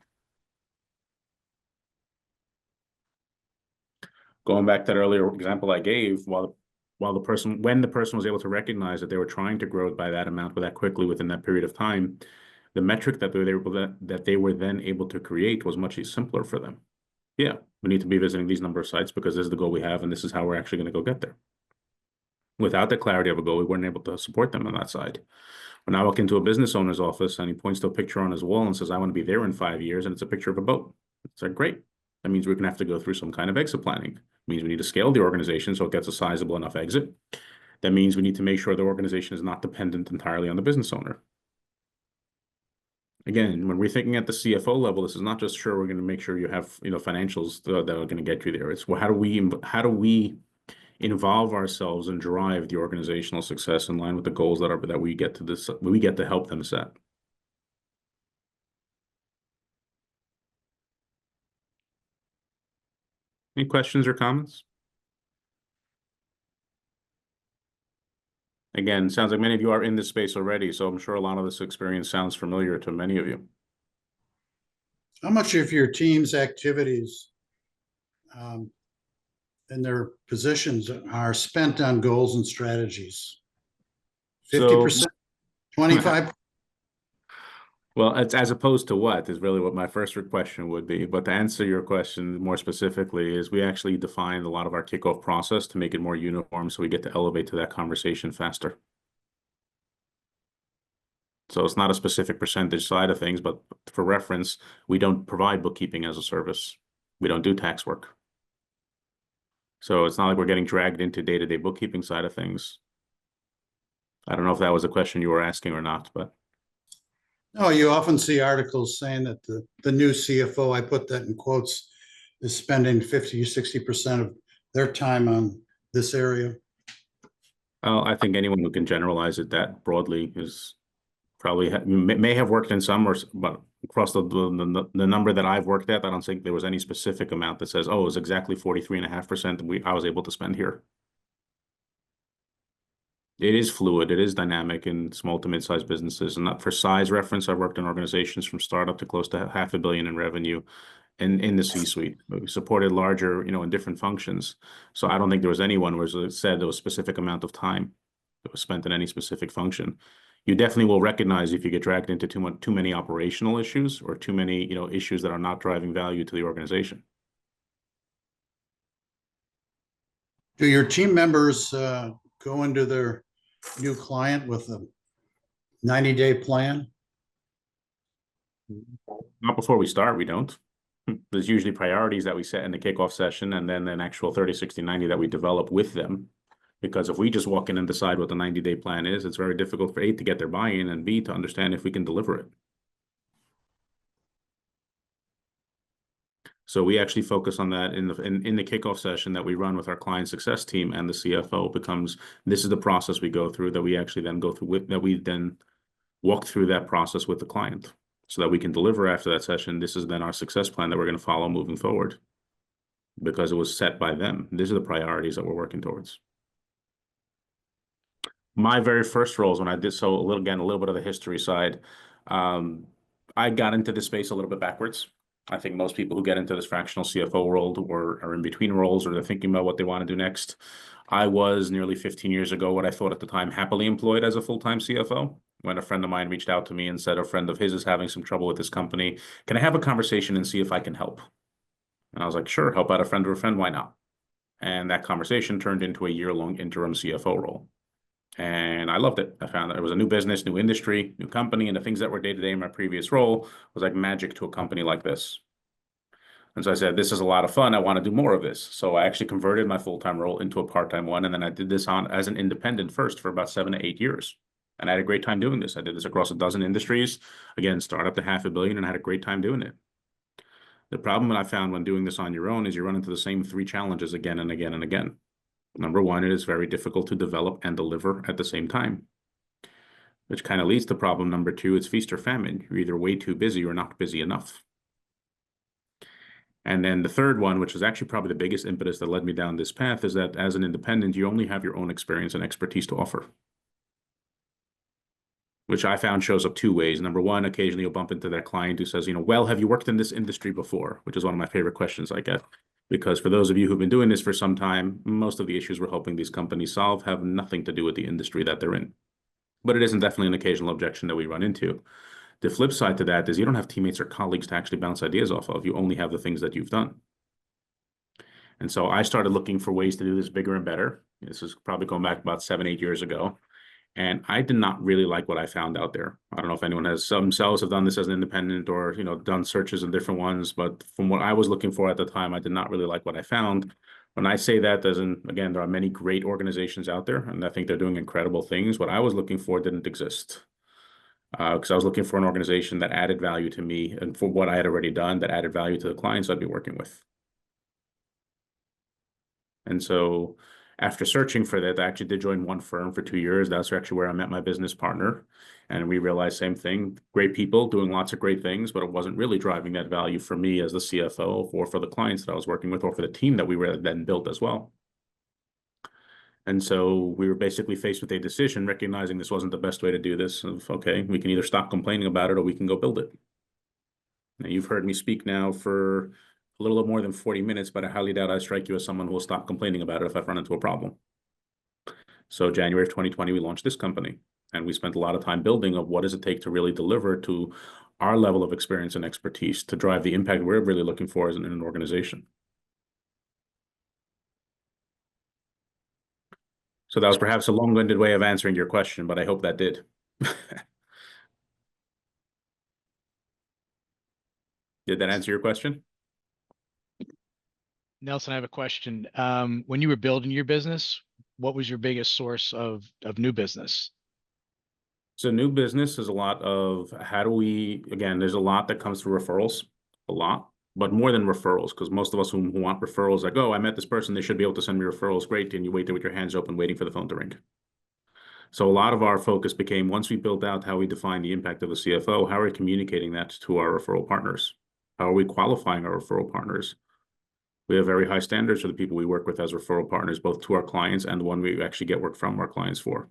Going back to that earlier example I gave, when the person was able to recognize that they were trying to grow by that amount, that quickly within that period of time, the metric that they were then able to create was much simpler for them. Yeah, we need to be visiting these number of sites because this is the goal we have, and this is how we're actually going to go get there. Without the clarity of a goal, we weren't able to support them on that side. When I walk into a business owner's office and he points to a picture on his wall and says, I want to be there in 5 years, and it's a picture of a boat. It's like, great. That means we're going to have to go through some kind of exit planning. It means we need to scale the organization so it gets a sizable enough exit. That means we need to make sure the organization is not dependent entirely on the business owner. Again, when we're thinking at the CFO level, this is not just sure we're going to make sure you have financials that are going to get you there. It's how do we involve ourselves and drive the organizational success in line with the goals that we get to help them set. Any questions or comments? Again, sounds like many of you are in this space already, so I'm sure a lot of this experience sounds familiar to many of you. How much of your team's activities and their positions are spent on goals and strategies? 50%, 25%? Well, it's as opposed to what is really what my first question would be. But to answer your question more specifically is we actually defined a lot of our kickoff process to make it more uniform so we get to elevate to that conversation faster. So it's not a specific percentage side of things, but for reference, we don't provide bookkeeping as a service. We don't do tax work. So it's not like we're getting dragged into day-to-day bookkeeping side of things. I don't know if that was a question you were asking or not, but. No, you often see articles saying that the new CFO, I put that in quotes, is spending 50 or 60% of their time on this area. Well, I think anyone who can generalize it that broadly is probably may have worked in some, but across the number that I've worked at, I don't think there was any specific amount that says, oh, it was exactly 43.5% I was able to spend here. It is fluid. It is dynamic in small to mid-sized businesses. And not for size reference, I've worked in organizations from startup to close to $500 million in revenue in the C-suite. We supported larger, in different functions. So I don't think there was anyone where it said there was a specific amount of time that was spent in any specific function. You definitely will recognize if you get dragged into too many operational issues or too many, issues that are not driving value to the organization. Do your team members go into their new client with a 90-day plan? Not before we start, we don't. There's usually priorities that we set in the kickoff session and then an actual 30, 60, 90 that we develop with them. Because if we just walk in and decide what the 90-day plan is, it's very difficult for A, to get their buy-in, and B, to understand if we can deliver it. So we actually focus on that in the kickoff session that we run with our client success team, and the CFO becomes, this is the process we go through, that we actually then go through with, that we then walk through that process with the client so that we can deliver after that session. This is then our success plan that we're going to follow moving forward, because it was set by them. These are the priorities that we're working towards. My very first roles when I did, so a little bit of the history side, I got into this space a little bit backwards. I think most people who get into this fractional CFO world are in between roles, or they're thinking about what they want to do next. I was nearly 15 years ago, what I thought at the time, happily employed as a full-time CFO, when a friend of mine reached out to me and said a friend of his is having some trouble with his company. Can I have a conversation and see if I can help? And I was like, sure, help out a friend of a friend, why not? And that conversation turned into a year-long interim CFO role. And I loved it. I found that it was a new business, new industry, new company, and the things that were day-to-day in my previous role was like magic to a company like this. And so I said, this is a lot of fun. I want to do more of this. So I actually converted my full-time role into a part-time one. And then I did this on as an independent first for about 7 to 8 years. And I had a great time doing this. I did this across a dozen industries. Again, start up to $500 million, and I had a great time doing it. The problem that I found when doing this on your own is you run into the same 3 challenges again and again and again. Number one, it is very difficult to develop and deliver at the same time, which kind of leads to problem number 2. It's feast or famine. You're either way too busy or not busy enough. And then the third one, which was actually probably the biggest impetus that led me down this path, is that as an independent, you only have your own experience and expertise to offer, which I found shows up 2 ways. Number one, occasionally you'll bump into that client who says, well, have you worked in this industry before? Which is one of my favorite questions I get. Because for those of you who've been doing this for some time, most of the issues we're helping these companies solve have nothing to do with the industry that they're in. But it isn't definitely an occasional objection that we run into. The flip side to that is you don't have teammates or colleagues to actually bounce ideas off of. You only have the things that you've done. And so I started looking for ways to do this bigger and better. This is probably going back about 7, 8 years ago. And I did not really like what I found out there. I don't know if anyone has themselves have done this as an independent or, done searches in different ones. But from what I was looking for at the time, I did not really like what I found. When I say that, again, there are many great organizations out there, and I think they're doing incredible things. What I was looking for didn't exist. Because I was looking for an organization that added value to me and for what I had already done, that added value to the clients I'd be working with. And so after searching for that, I actually did join one firm for 2 years. That's actually where I met my business partner. And we realized same thing, great people doing lots of great things, but it wasn't really driving that value for me as the CFO or for the clients that I was working with or for the team that we were then built as well. And so we were basically faced with a decision, recognizing this wasn't the best way to do this. Of, okay, we can either stop complaining about it or we can go build it. Now, you've heard me speak now for a little more than 40 minutes, but I highly doubt I strike you as someone who will stop complaining about it if I've run into a problem. So January of 2020, we launched this company, and we spent a lot of time building of what does it take to really deliver to our level of experience and expertise to drive the impact we're really looking for as in an organization. So that was perhaps a long-winded way of answering your question, but I hope that did. Did that answer your question? Nelson, I have a question. When you were building your business, what was your biggest source of new business? So new business is a lot of again, there's a lot that comes through referrals, a lot, but more than referrals, because most of us who want referrals, like, oh, I met this person, they should be able to send me referrals. Great. And you wait there with your hands open, waiting for the phone to ring. So a lot of our focus became, once we built out how we define the impact of the CFO, how are we communicating that to our referral partners? How are we qualifying our referral partners? We have very high standards for the people we work with as referral partners, both to our clients and the one we actually get work from our clients for.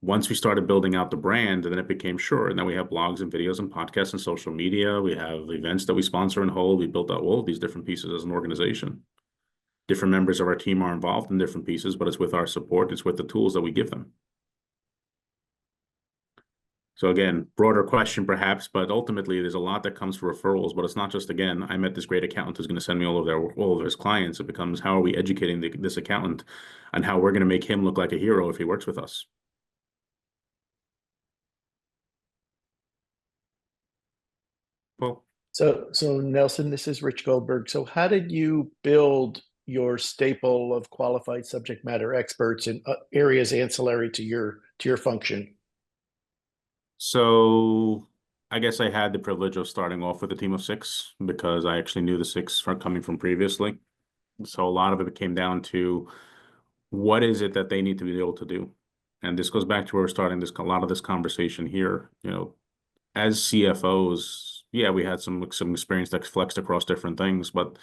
Once we started building out the brand, then it became sure. And then we have blogs and videos and podcasts and social media. We have events that we sponsor and hold. We built out all of these different pieces as an organization. Different members of our team are involved in different pieces, but it's with our support. It's with the tools that we give them. So again, broader question perhaps, but ultimately there's a lot that comes from referrals, but it's not just, again, I met this great accountant who's going to send me all of his clients. It becomes, how are we educating this accountant on how we're going to make him look like a hero if he works with us? Well, So Nelson, this is Rich Goldberg. So how did you build your staple of qualified subject matter experts in areas ancillary to your function? so I guess I had the privilege of starting off with a team of 6 because I actually knew the 6 from coming from previously. So a lot of it came down to what is it that they need to be able to do? And this goes back to where we're starting this a lot of this conversation here. You know, as CFOs, yeah, we had some experience that flexed across different things, but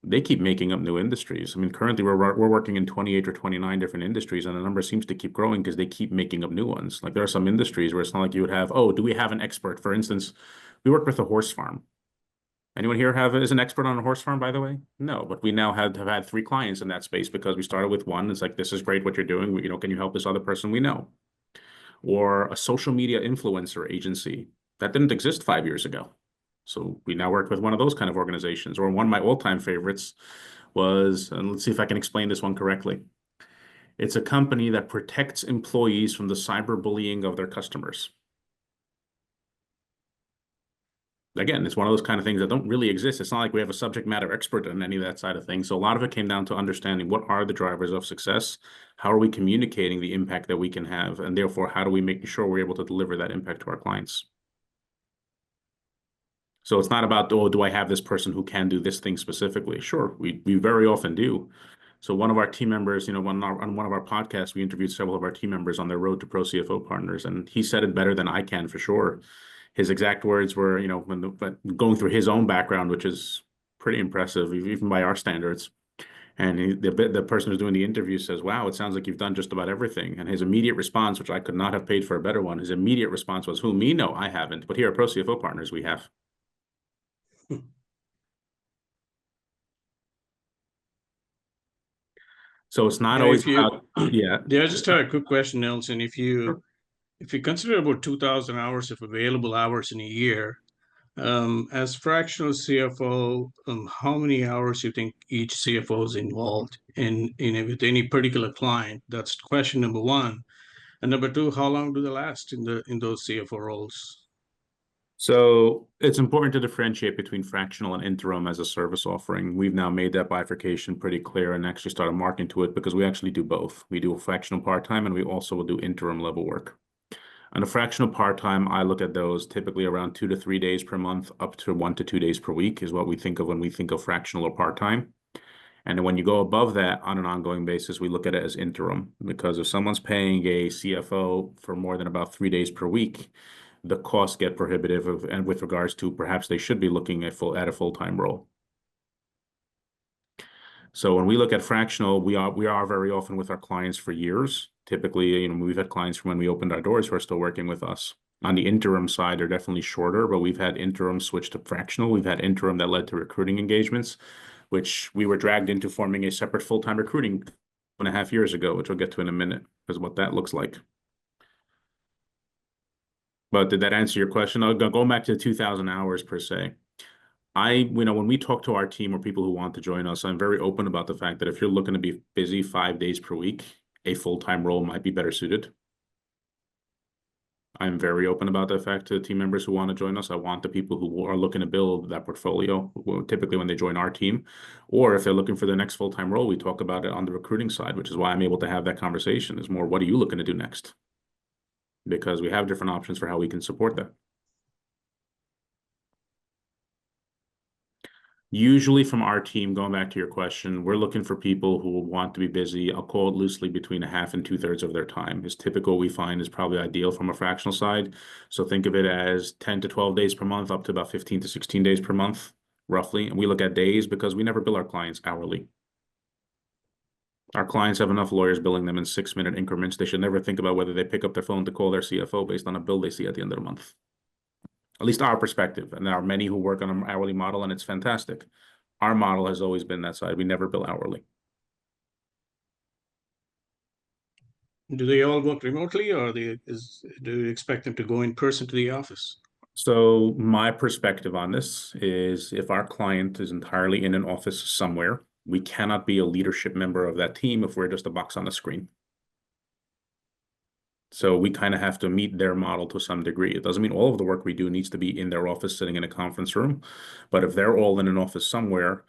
they keep making up new industries. I mean, currently we're working in 28 or 29 different industries, and the number seems to keep growing because they keep making up new ones. Like there are some industries where it's not like you would have, oh, do we have an expert? For instance, we work with a horse farm. Anyone here is an expert on a horse farm, by the way? No, but we now have had 3 clients in that space because we started with one. It's like, this is great what you're doing. You know, can you help this other person we know? Or a social media influencer agency that didn't exist 5 years ago. So we now work with one of those kind of organizations. Or one of my all-time favorites was, and let's see if I can explain this one correctly. It's a company that protects employees from the cyberbullying of their customers. Again, it's one of those kind of things that don't really exist. It's not like we have a subject matter expert on any of that side of things. So a lot of it came down to understanding what are the drivers of success? How are we communicating the impact that we can have? And therefore, how do we make sure we're able to deliver that impact to our clients? So it's not about, oh, do I have this person who can do this thing specifically? Sure, we very often do. So one of our team members, you know, on one of our podcasts, we interviewed several of our team members on their road to ProCFO Partners, and he said it better than I can for sure. His exact words were, you know, when going through his own background, which is pretty impressive, even by our standards. And the person who's doing the interview says, wow, it sounds like you've done just about everything. And his immediate response, which I could not have paid for a better one, his immediate response was, who, me? No, I haven't. But here at ProCFO Partners, we have. So it's not always about, yeah. Yeah, I just have a quick question, Nelson. If you consider about 2,000 hours of available hours in a year, as fractional CFO, how many hours you think each CFO is involved in with any particular client? That's question number one. And number two, how long do they last in those CFO roles? So it's important to differentiate between fractional and interim as a service offering. We've now made that bifurcation pretty clear and actually started marketing to it because we actually do both. We do a fractional part-time and we also will do interim level work. On a fractional part-time, I look at those typically around 2 to 3 days per month, up to 1 to 2 days per week is what we think of when we think of fractional or part-time. And then when you go above that on an ongoing basis, we look at it as interim, because if someone's paying a CFO for more than about 3 days per week, the costs get prohibitive and with regards to perhaps they should be looking at a full-time role. So when we look at fractional, we are very often with our clients for years. Typically, you know, we've had clients from when we opened our doors who are still working with us. On the interim side, they're definitely shorter, but we've had interim switch to fractional. We've had interim that led to recruiting engagements, which we were dragged into forming a separate full-time recruiting 2.5 years ago, which we'll get to in a minute, is what that looks like. But did that answer your question? Going back to 2,000 hours per se. You know, when we talk to our team or people who want to join us, I'm very open about the fact that if you're looking to be busy 5 days per week, a full-time role might be better suited. I'm very open about the fact to team members who want to join us. I want the people who are looking to build that portfolio, typically when they join our team, or if they're looking for their next full-time role, we talk about it on the recruiting side, which is why I'm able to have that conversation. Is more, what are you looking to do next? Because we have different options for how we can support that. Usually from our team, going back to your question, we're looking for people who want to be busy. I'll call it loosely between 1/2 and 2/3 of their time. Is typical we find is probably ideal from a fractional side. So think of it as 10 to 12 days per month, up to about 15 to 16 days per month, roughly. And we look at days because we never bill our clients hourly. Our clients have enough lawyers billing them in 6-minute increments. They should never think about whether they pick up their phone to call their CFO based on a bill they see at the end of the month. At least our perspective. And there are many who work on an hourly model, and it's fantastic. Our model has always been that side. We never bill hourly. Do they all work remotely, or do you expect them to go in person to the office? So my perspective on this is, if our client is entirely in an office somewhere, we cannot be a leadership member of that team if we're just a box on the screen. So we kind of have to meet their model to some degree. It doesn't mean all of the work we do needs to be in their office sitting in a conference room, but if they're all in an office somewhere,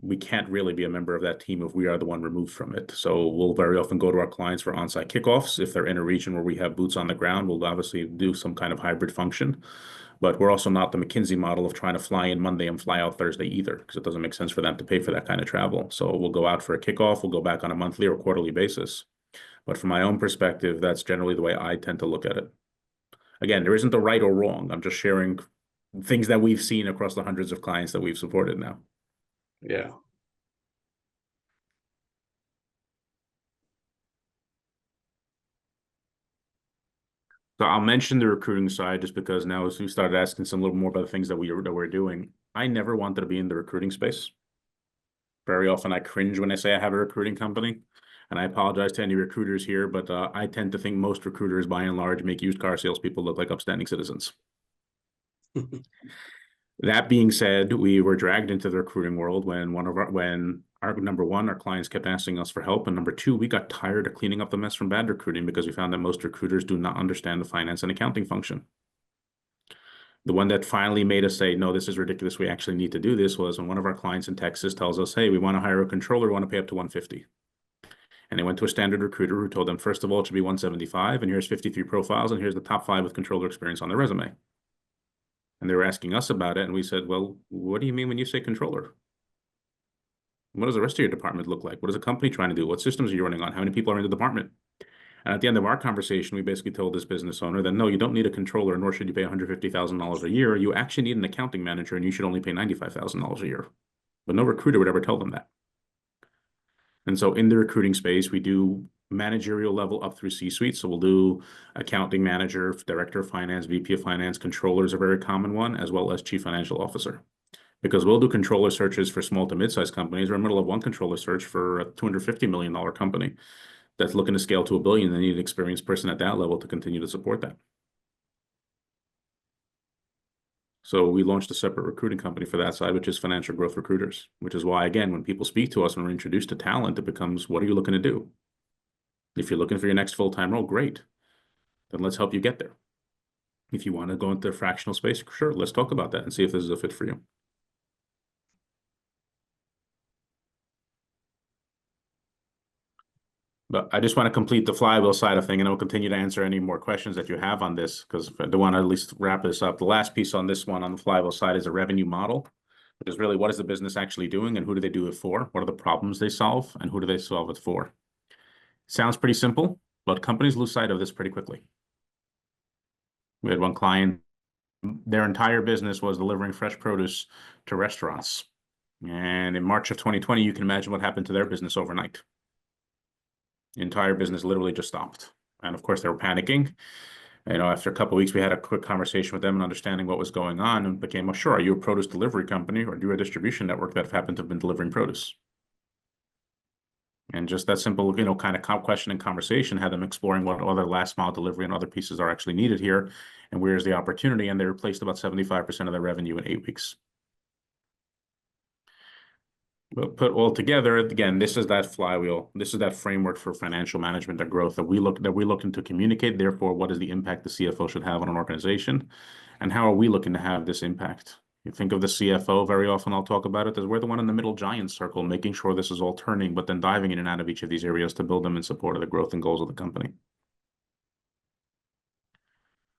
we can't really be a member of that team if we are the one removed from it. So we'll very often go to our clients for on-site kickoffs. If they're in a region where we have boots on the ground, we'll obviously do some kind of hybrid function. But we're also not the McKinsey model of trying to fly in Monday and fly out Thursday either, because it doesn't make sense for them to pay for that kind of travel. So we'll go out for a kickoff, we'll go back on a monthly or quarterly basis. But from my own perspective, that's generally the way I tend to look at it. Again, there isn't a right or wrong. I'm just sharing things that we've seen across the hundreds of clients that we've supported now. Yeah. So I'll mention the recruiting side just because now as we started asking some little more about the things that we're doing, I never wanted to be in the recruiting space. Very often I cringe when I say I have a recruiting company, and I apologize to any recruiters here, but I tend to think most recruiters by and large make used car salespeople look like upstanding citizens. That being said, we were dragged into the recruiting world when our number one, our clients kept asking us for help, and number two, we got tired of cleaning up the mess from bad recruiting because we found that most recruiters do not understand the finance and accounting function. The one that finally made us say, no, this is ridiculous, we actually need to do this, was when one of our clients in Texas tells us, hey, we want to hire a controller, we want to pay up to 150. And they went to a standard recruiter who told them, first of all, it should be 175, and here's 53 profiles, and here's the top 5 with controller experience on their resume. And they were asking us about it, and we said, well, what do you mean when you say controller? What does the rest of your department look like? What is the company trying to do? What systems are you running on? How many people are in the department? And at the end of our conversation, we basically told this business owner that, no, you don't need a controller, nor should you pay $150,000 a year. You actually need an accounting manager, and you should only pay $95,000 a year. But no recruiter would ever tell them that. And so in the recruiting space, we do managerial level up through C-suite. So we'll do accounting manager, director of finance, VP of finance, controller is a very common one, as well as chief financial officer. Because we'll do controller searches for small to mid-sized companies. We're in the middle of one controller search for a $250 million company that's looking to scale to $1 billion. They need an experienced person at that level to continue to support that. So we launched a separate recruiting company for that side, which is Financial Growth Recruiters, which is why, again, when people speak to us and we're introduced to talent, it becomes, what are you looking to do? If you're looking for your next full-time role, great. Then let's help you get there. If you want to go into the fractional space, sure, let's talk about that and see if this is a fit for you. But I just want to complete the flywheel side of thing, and I'll continue to answer any more questions that you have on this, because I do want to at least wrap this up. The last piece on this one on the flywheel side is a revenue model, which is really what is the business actually doing and who do they do it for? What are the problems they solve and who do they solve it for? Sounds pretty simple, but companies lose sight of this pretty quickly. We had one client, their entire business was delivering fresh produce to restaurants. And in March of 2020, you can imagine what happened to their business overnight. The entire business literally just stopped. And of course, they were panicking. You know, after a couple of weeks, we had a quick conversation with them and understanding what was going on and became, well, sure, are you a produce delivery company or do you a distribution network that happened to have been delivering produce? And just that simple, you know, kind of question and conversation had them exploring what other last mile delivery and other pieces are actually needed here and where's the opportunity. And they replaced about 75% of their revenue in 8 weeks. But put all together, again, this is that flywheel. This is that framework for financial management and growth that we're looking to communicate. Therefore, what is the impact the CFO should have on an organization? And how are we looking to have this impact? You think of the CFO, very often I'll talk about it as we're the one in the middle giant circle, making sure this is all turning, but then diving in and out of each of these areas to build them in support of the growth and goals of the company.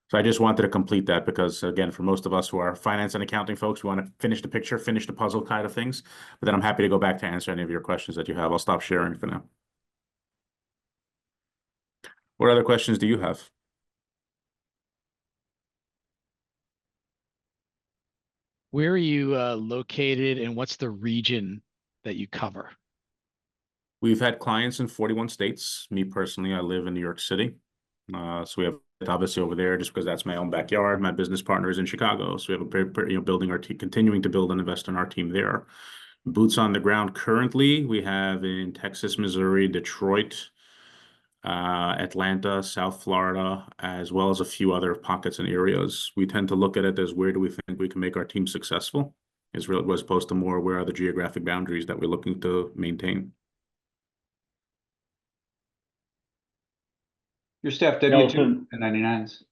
So I just wanted to complete that because, again, for most of us who are finance and accounting folks, we want to finish the picture, finish the puzzle kind of things. But then I'm happy to go back to answer any of your questions that you have. I'll stop sharing for now. What other questions do you have? Where are you located and what's the region that you cover? We've had clients in 41 states. Me personally, I live in New York City. So we have obviously over there just because that's my own backyard. My business partner is in Chicago. So we have a building our team, continuing to build and invest in our team there. Boots on the ground currently, we have in Texas, Missouri, Detroit, Atlanta, South Florida, as well as a few other pockets and areas. We tend to look at it as where do we think we can make our team successful, as opposed to more where are the geographic boundaries that we're looking to maintain. Your staff W-2 1099s?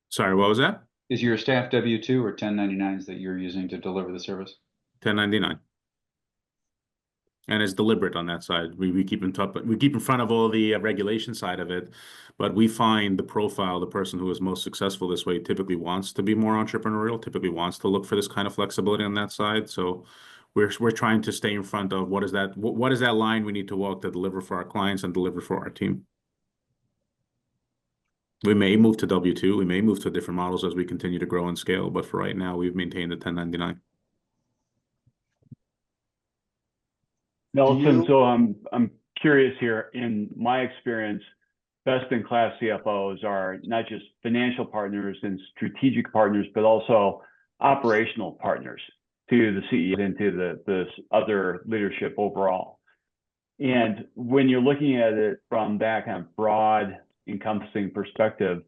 Sorry, what was that? Is your staff W-2 or 1099s that you're using to deliver the service? 1099. and is deliberate on that side. We keep in top, we keep in front of all the regulation side of it, but we find the profile, the person who is most successful this way typically wants to be more entrepreneurial, typically wants to look for this kind of flexibility on that side. So we're trying to stay in front of what is that line we need to walk to deliver for our clients and deliver for our team. We may move to W-2, we may move to different models as we continue to grow and scale, but for right now, we've maintained the 1099. Nelson, so I'm curious here. In my experience, best-in-class CFOs are not just financial partners and strategic partners, but also operational partners to the CEO and to the other leadership overall. And when you're looking at it from that kind of broad, encompassing perspective,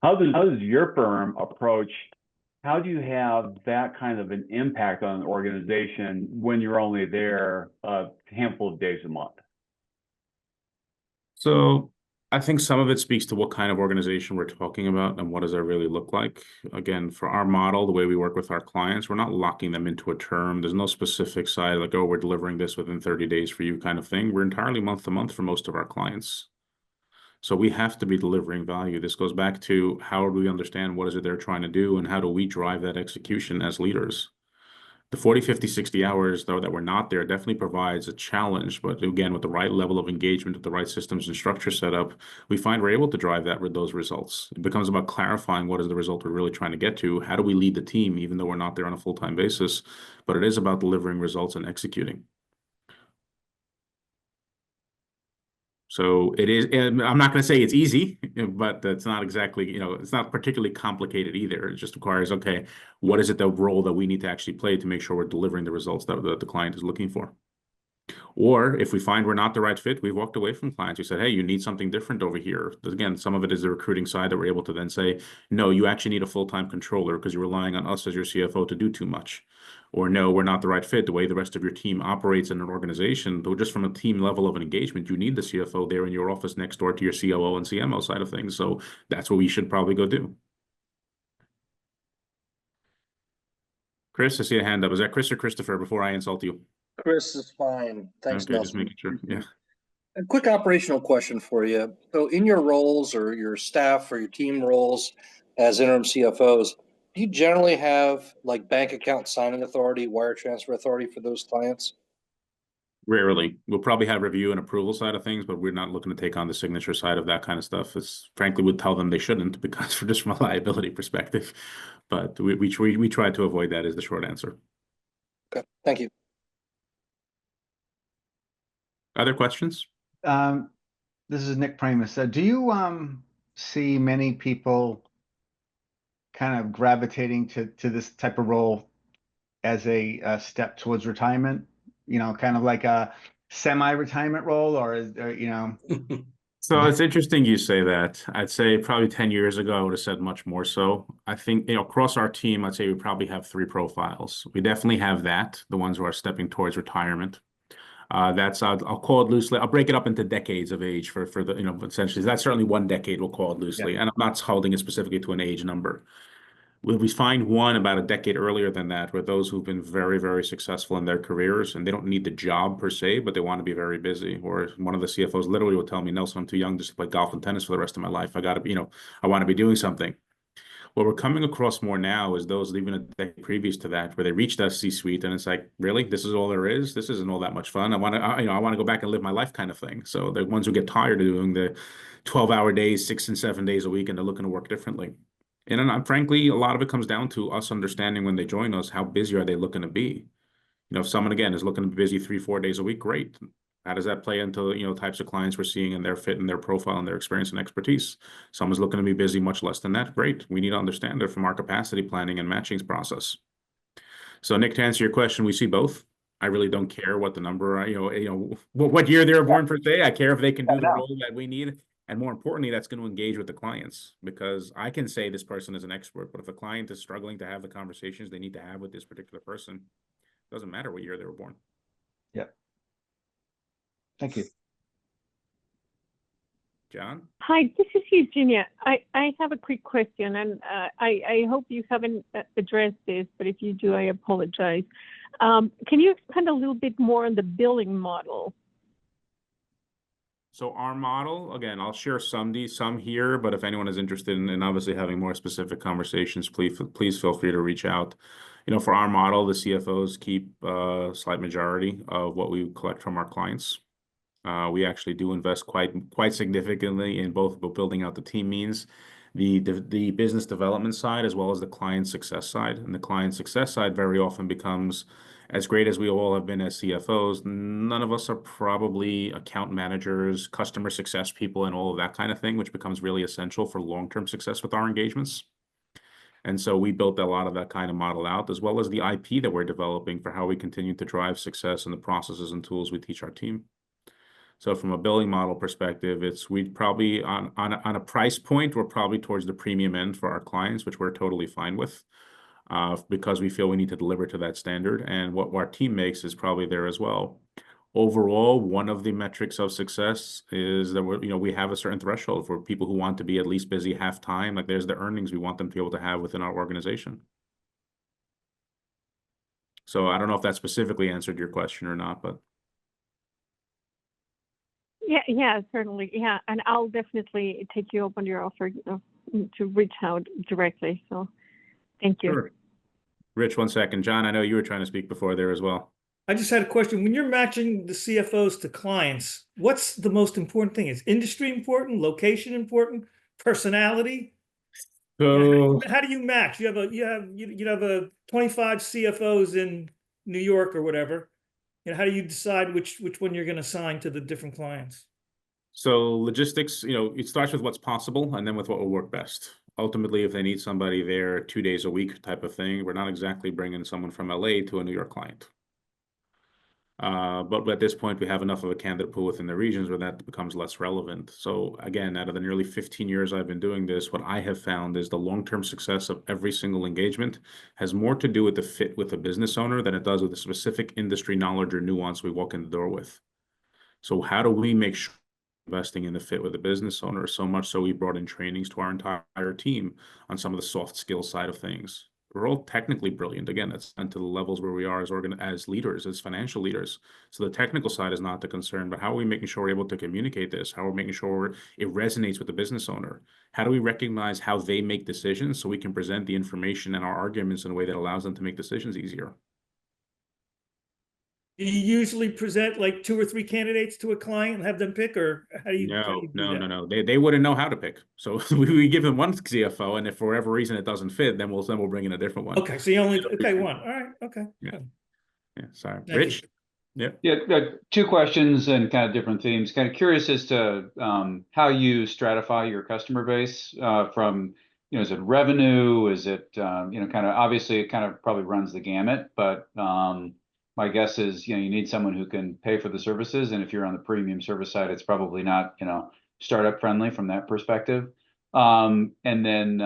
how does your firm approach? How do you have that kind of an impact on an organization when you're only there a handful of days a month? So I think some of it speaks to what kind of organization we're talking about and what does that really look like. Again, for our model, the way we work with our clients, we're not locking them into a term. There's no specific side like, oh, we're delivering this within 30 days for you kind of thing. We're entirely month to month for most of our clients. So we have to be delivering value. This goes back to how do we understand what is it they're trying to do and how do we drive that execution as leaders? The 40, 50, 60 hours, though, that we're not there definitely provides a challenge. But again, with the right level of engagement, with the right systems and structure set up, we find we're able to drive that with those results. It becomes about clarifying what is the result we're really trying to get to. How do we lead the team, even though we're not there on a full-time basis? But it is about delivering results and executing. So it is, and I'm not going to say it's easy, but it's not exactly, it's not particularly complicated either. It just requires, okay, what is it the role that we need to actually play to make sure we're delivering the results that the client is looking for? Or if we find we're not the right fit, we've walked away from clients. We said, hey, you need something different over here. Again, some of it is the recruiting side that we're able to then say, no, you actually need a full-time controller because you're relying on us as your CFO to do too much. Or no, we're not the right fit. The way the rest of your team operates in an organization, though just from a team level of an engagement, you need the CFO there in your office next door to your COO and CMO side of things. So that's what we should probably go do. Chris, I see a hand up. Is that Chris or Christopher before I insult you? Chris is fine. Thanks, Okay, Nelson. just making sure. Yeah. A quick operational question for you. So in your roles or your staff or your team roles as interim CFOs, do you generally have like bank account signing authority, wire transfer authority for those clients? Rarely. We'll probably have review and approval side of things, but we're not looking to take on the signature side of that kind of stuff. It's frankly, we'd tell them they shouldn't because for just from a liability perspective. But we try to avoid that is the short answer. Okay, thank you. Other questions? This is Nick Primus. Do you see many people kind of gravitating to this type of role as a step towards retirement? Kind of like a semi-retirement role, or So it's interesting you say that. I'd say probably 10 years ago, I would have said much more so. I think, across our team, I'd say we probably have 3 profiles. We definitely have that, the ones who are stepping towards retirement. That's I'll call it loosely. I'll break it up into decades of age for the essentially that's certainly one decade. We'll call it loosely, and I'm not holding it specifically to an age number. We find one about a decade earlier than that, where those who've been very, very successful in their careers and they don't need the job per se, but they want to be very busy. Or one of the CFOs literally will tell me, Nelson, I'm too young to play golf and tennis for the rest of my life. I got to be, I want to be doing something. What we're coming across more now is those even a decade previous to that, where they reach that C-suite and it's like, really, this is all there is. This isn't all that much fun. I want to, I want to go back and live my life kind of thing. So the ones who get tired of doing the 12-hour days, 6 and 7 days a week, and they're looking to work differently. And frankly, a lot of it comes down to us understanding when they join us, how busy are they looking to be? If someone, again, is looking to be busy 3-4 days a week, great. How does that play into, types of clients we're seeing and their fit and their profile and their experience and expertise? Someone's looking to be busy much less than that, great. We need to understand it from our capacity planning and matchings process. So Nick, to answer your question, we see both. I really don't care what the number, what year they were born per se. I care if they can do the role that we need. And more importantly, that's going to engage with the clients, because I can say this person is an expert, but if a client is struggling to have the conversations they need to have with this particular person, it doesn't matter what year they were born. Yeah. Thank you. John? Hi, this is Eugenia. I have a quick question, and I hope you haven't addressed this, but if you do, I apologize. Can you expand a little bit more on the billing model? So our model, again, I'll share some here, but if anyone is interested in obviously having more specific conversations, please feel free to reach out. You know, for our model, the CFOs keep a slight majority of what we collect from our clients. We actually do invest quite significantly in both building out the team means the business development side as well as the client success side. And the client success side very often becomes, as great as we all have been as CFOs, none of us are probably account managers, customer success people, and all of that kind of thing, which becomes really essential for long-term success with our engagements. And so we built a lot of that kind of model out, as well as the IP that we're developing for how we continue to drive success and the processes and tools we teach our team. So from a billing model perspective, we'd probably on a price point, we're probably towards the premium end for our clients, which we're totally fine with, because we feel we need to deliver to that standard. And what our team makes is probably there as well. Overall, one of the metrics of success is that we have a certain threshold for people who want to be at least busy half time. Like there's the earnings we want them to be able to have within our organization. So I don't know if that specifically answered your question or not, but. Yeah, certainly. Yeah, and I'll definitely take you up on your offer to reach out directly. So thank you. Sure. Rich, 1 second. John, I know you were trying to speak before there as well. I just had a question. When you're matching the CFOs to clients, what's the most important thing? Is industry important? Location important? Personality? So how do you match? You have a 25 CFOs in New York or whatever. How do you decide which one you're going to assign to the different clients? So logistics, it starts with what's possible and then with what will work best. Ultimately, if they need somebody there 2 days a week type of thing, we're not exactly bringing someone from LA to a New York client. But at this point, we have enough of a candidate pool within the regions where that becomes less relevant. So again, out of the nearly 15 years I've been doing this, what I have found is the long-term success of every single engagement has more to do with the fit with the business owner than it does with the specific industry knowledge or nuance we walk in the door with. So how do we make sure investing in the fit with the business owner, so much so we brought in trainings to our entire team on some of the soft skill side of things. We're all technically brilliant. Again, that's to the levels where we are as leaders, as financial leaders. So the technical side is not the concern, but how are we making sure we're able to communicate this? How are we making sure it resonates with the business owner? How do we recognize how they make decisions so we can present the information and our arguments in a way that allows them to make decisions easier? Do you usually present like 2 or 3 candidates to a client and have them pick, or how do you do that? No. They wouldn't know how to pick. So we give them one CFO, and if for whatever reason it doesn't fit, then we'll bring in a different one. Okay, so you only one. All right, okay. Yeah. Sorry, Thank Rich. you. Yeah, 2 questions and kind of different themes. Kind of curious as to how you stratify your customer base from, is it revenue? Is it, kind of obviously it kind of probably runs the gamut, but my guess is, you need someone who can pay for the services. And if you're on the premium service side, it's probably not, startup friendly from that perspective. And then,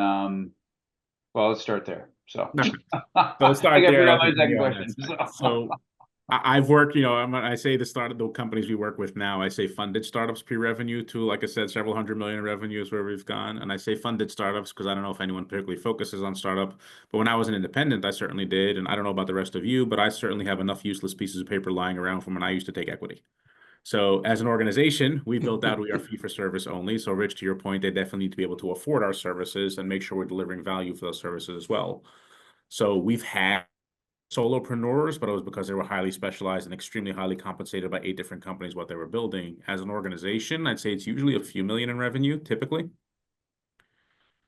well, let's start there. So let's start there. I got my second question. So I've worked, I say the start of the companies we work with now, I say funded startups pre-revenue to, like I said, several hundred million in revenue is where we've gone. And I say funded startups because I don't know if anyone particularly focuses on startup, but when I was an independent, I certainly did. And I don't know about the rest of you, but I certainly have enough useless pieces of paper lying around from when I used to take equity. So as an organization, we built out, we are fee for service only. So Rich, to your point, they definitely need to be able to afford our services and make sure we're delivering value for those services as well. So we've had solopreneurs, but it was because they were highly specialized and extremely highly compensated by 8 different companies what they were building. As an organization, I'd say it's usually a few million in revenue, typically.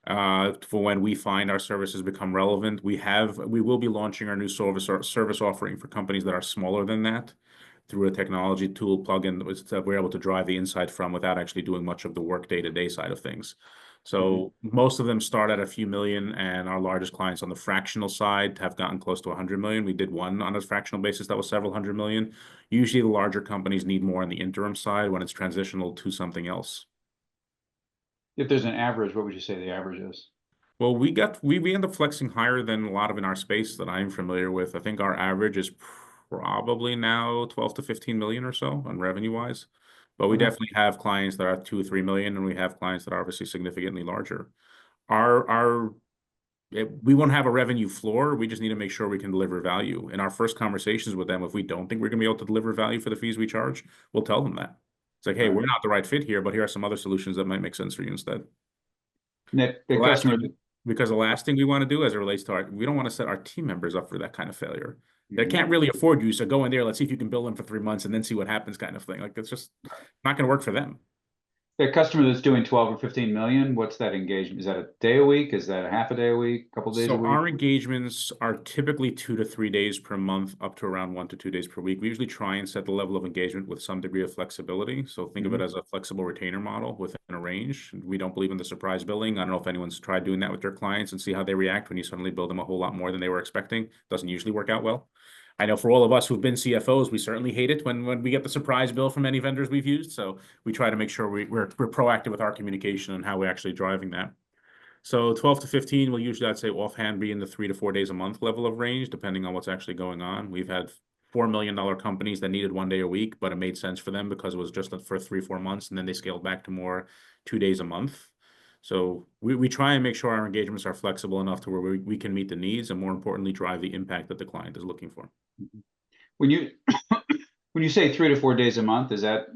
For when we find our services become relevant, we will be launching our new service offering for companies that are smaller than that through a technology tool plugin that we're able to drive the insight from without actually doing much of the work day-to-day side of things. So most of them start at a few million, and our largest clients on the fractional side have gotten close to 100 million. We did one on a fractional basis that was several hundred million. Usually the larger companies need more on the interim side when it's transitional to something else. If there's an average, what would you say the average is? Well, we end up flexing higher than a lot of in our space that I'm familiar with. I think our average is probably now 12 to 15 million or so on revenue wise. But we Mhm. definitely have clients that are 2 or 3 million, and we have clients that are obviously significantly larger. We won't have a revenue floor. We just need to make sure we can deliver value. In our first conversations with them, if we don't think we're going to be able to deliver value for the fees we charge, we'll tell them that. It's like, hey, Right. we're not the right fit here, but here are some other solutions that might make sense for you instead. Nick, the The last customer. thing, because the last thing we want to do as it relates to we don't want to set our team members up for that kind of failure. They can't really afford you, so go in there, let's see if you can bill them for 3 months and then see what happens kind of thing. Like, that's just not going to work for them. The customer that's doing 12 or 15 million, what's that engagement? Is that a day a week? Is that a half a day a week? Couple days a So week? our engagements are typically 2 to 3 days per month, up to around 1 to 2 days per week. We usually try and set the level of engagement with some degree of flexibility. So think of it as a flexible retainer model within a range. We don't believe in the surprise billing. I don't know if anyone's tried doing that with their clients and see how they react when you suddenly bill them a whole lot more than they were expecting. Doesn't usually work out well. I know for all of us who've been CFOs, we certainly hate it when we get the surprise bill from any vendors we've used. So we try to make sure we're proactive with our communication and how we're actually driving that. So 12 to 15 will usually, I'd say, offhand be in the 3 to 4 days a month level of range, depending on what's actually going on. We've had $4 million companies that needed 1 day a week, but it made sense for them because it was just for 3 or 4 months, and then they scaled back to more 2 days a month. So we try and make sure our engagements are flexible enough to where we can meet the needs and, more importantly, drive the impact that the client is looking for. When you when you say 3 to 4 days a month, is that,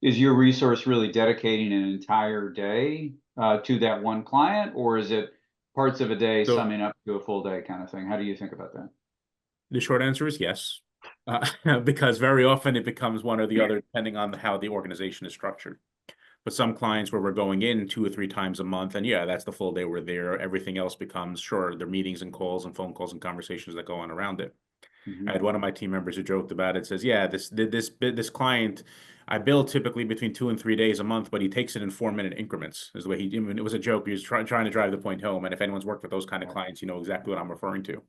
is your resource really dedicating an entire day to that one client, or is it parts of a day summing up to a full day kind of thing? How do you think about that? The short answer is yes, because very often it becomes one or the other, depending on how the organization is structured. But some clients where we're going in 2 or 3 times a month, and yeah, that's the full day we're there. Everything else becomes, sure, there are meetings and calls and phone calls and conversations that go on around it. I had one of my team members who joked about it, says, yeah, this client, I bill typically between 2 and 3 days a month, but he takes it in 4-minute increments, is the way it was a joke. He was trying to drive the point home. And if anyone's worked with those kind of clients, you know exactly what I'm referring to.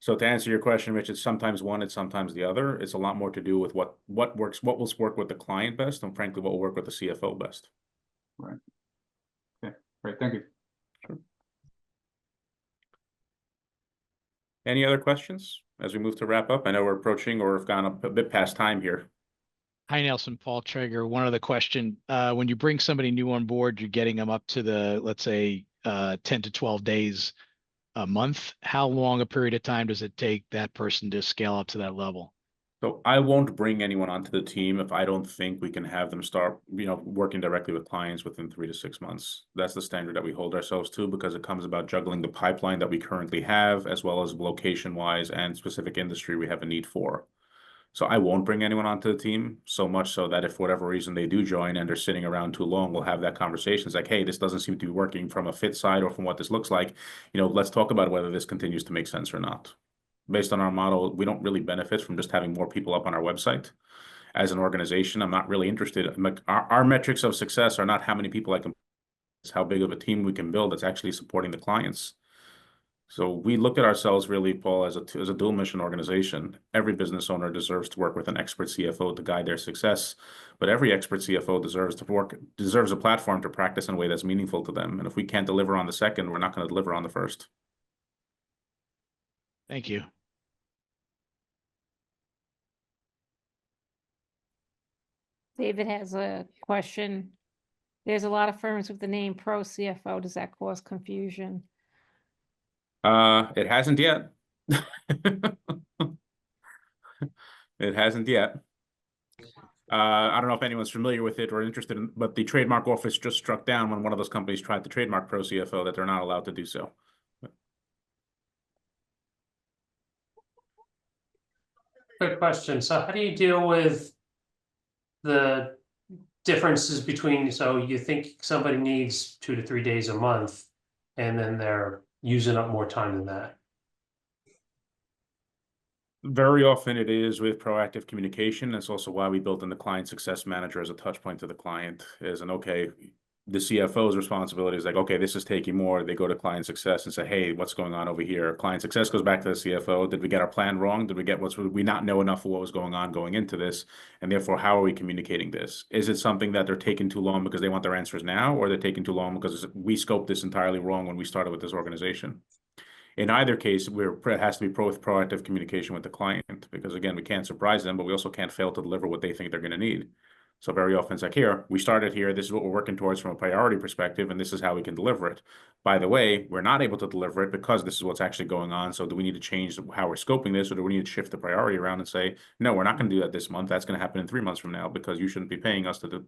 So to answer your question, Rich, it's sometimes one, it's sometimes the other. It's a lot more to do with what works, what will work with the client best, and frankly, what will work with the CFO best. Right. Okay, great. Thank you. Sure. Any other questions as we move to wrap up? I know we're approaching or have gone a bit past time here. Hi, Nelson. Paul Traeger. One other question. When you bring somebody new on board, you're getting them up to the, let's say, 10 to 12 days a month. How long a period of time does it take that person to scale up to that level? So I won't bring anyone onto the team if I don't think we can have them start, working directly with clients within 3 to 6 months. That's the standard that we hold ourselves to, because it comes about juggling the pipeline that we currently have, as well as location-wise and specific industry we have a need for. So I won't bring anyone onto the team, so much so that if for whatever reason they do join and they're sitting around too long, we'll have that conversation. It's like, hey, this doesn't seem to be working from a fit side or from what this looks like. Let's talk about whether this continues to make sense or not. Based on our model, we don't really benefit from just having more people up on our website. As an organization, I'm not really interested. Our metrics of success are not how many people I can, it's how big of a team we can build that's actually supporting the clients. So we look at ourselves really, Paul, as a dual mission organization. Every business owner deserves to work with an expert CFO to guide their success, but every expert CFO deserves a platform to practice in a way that's meaningful to them. And if we can't deliver on the second, we're not going to deliver on the first. Thank you. David has a question. There's a lot of firms with the name ProCFO. Does that cause confusion? It hasn't yet. It hasn't yet. I don't know if anyone's familiar with it or interested in, but the trademark office just struck down when one of those companies tried to trademark ProCFO that they're not allowed to do so. Quick question. So how do you deal with the differences between, so you think somebody needs 2 to 3 days a month, and then they're using up more time than that? Very often it is with proactive communication. That's also why we built in the client success manager as a touch point to the client. Okay, the CFO's responsibility is like, okay, this is taking more. They go to client success and say, hey, what's going on over here? Client success goes back to the CFO. Did we get our plan wrong? Did we not know enough of what was going on going into this? And therefore, how are we communicating this? Is it something that they're taking too long because they want their answers now, or they're taking too long because we scoped this entirely wrong when we started with this organization? In either case, it has to be with proactive communication with the client, because again, we can't surprise them, but we also can't fail to deliver what they think they're going to need. So very often it's like, here, we started here, this is what we're working towards from a priority perspective, and this is how we can deliver it. By the way, we're not able to deliver it because this is what's actually going on. So do we need to change how we're scoping this, or do we need to shift the priority around and say, no, we're not going to do that this month. That's going to happen in 3 months from now because you shouldn't be paying us to do.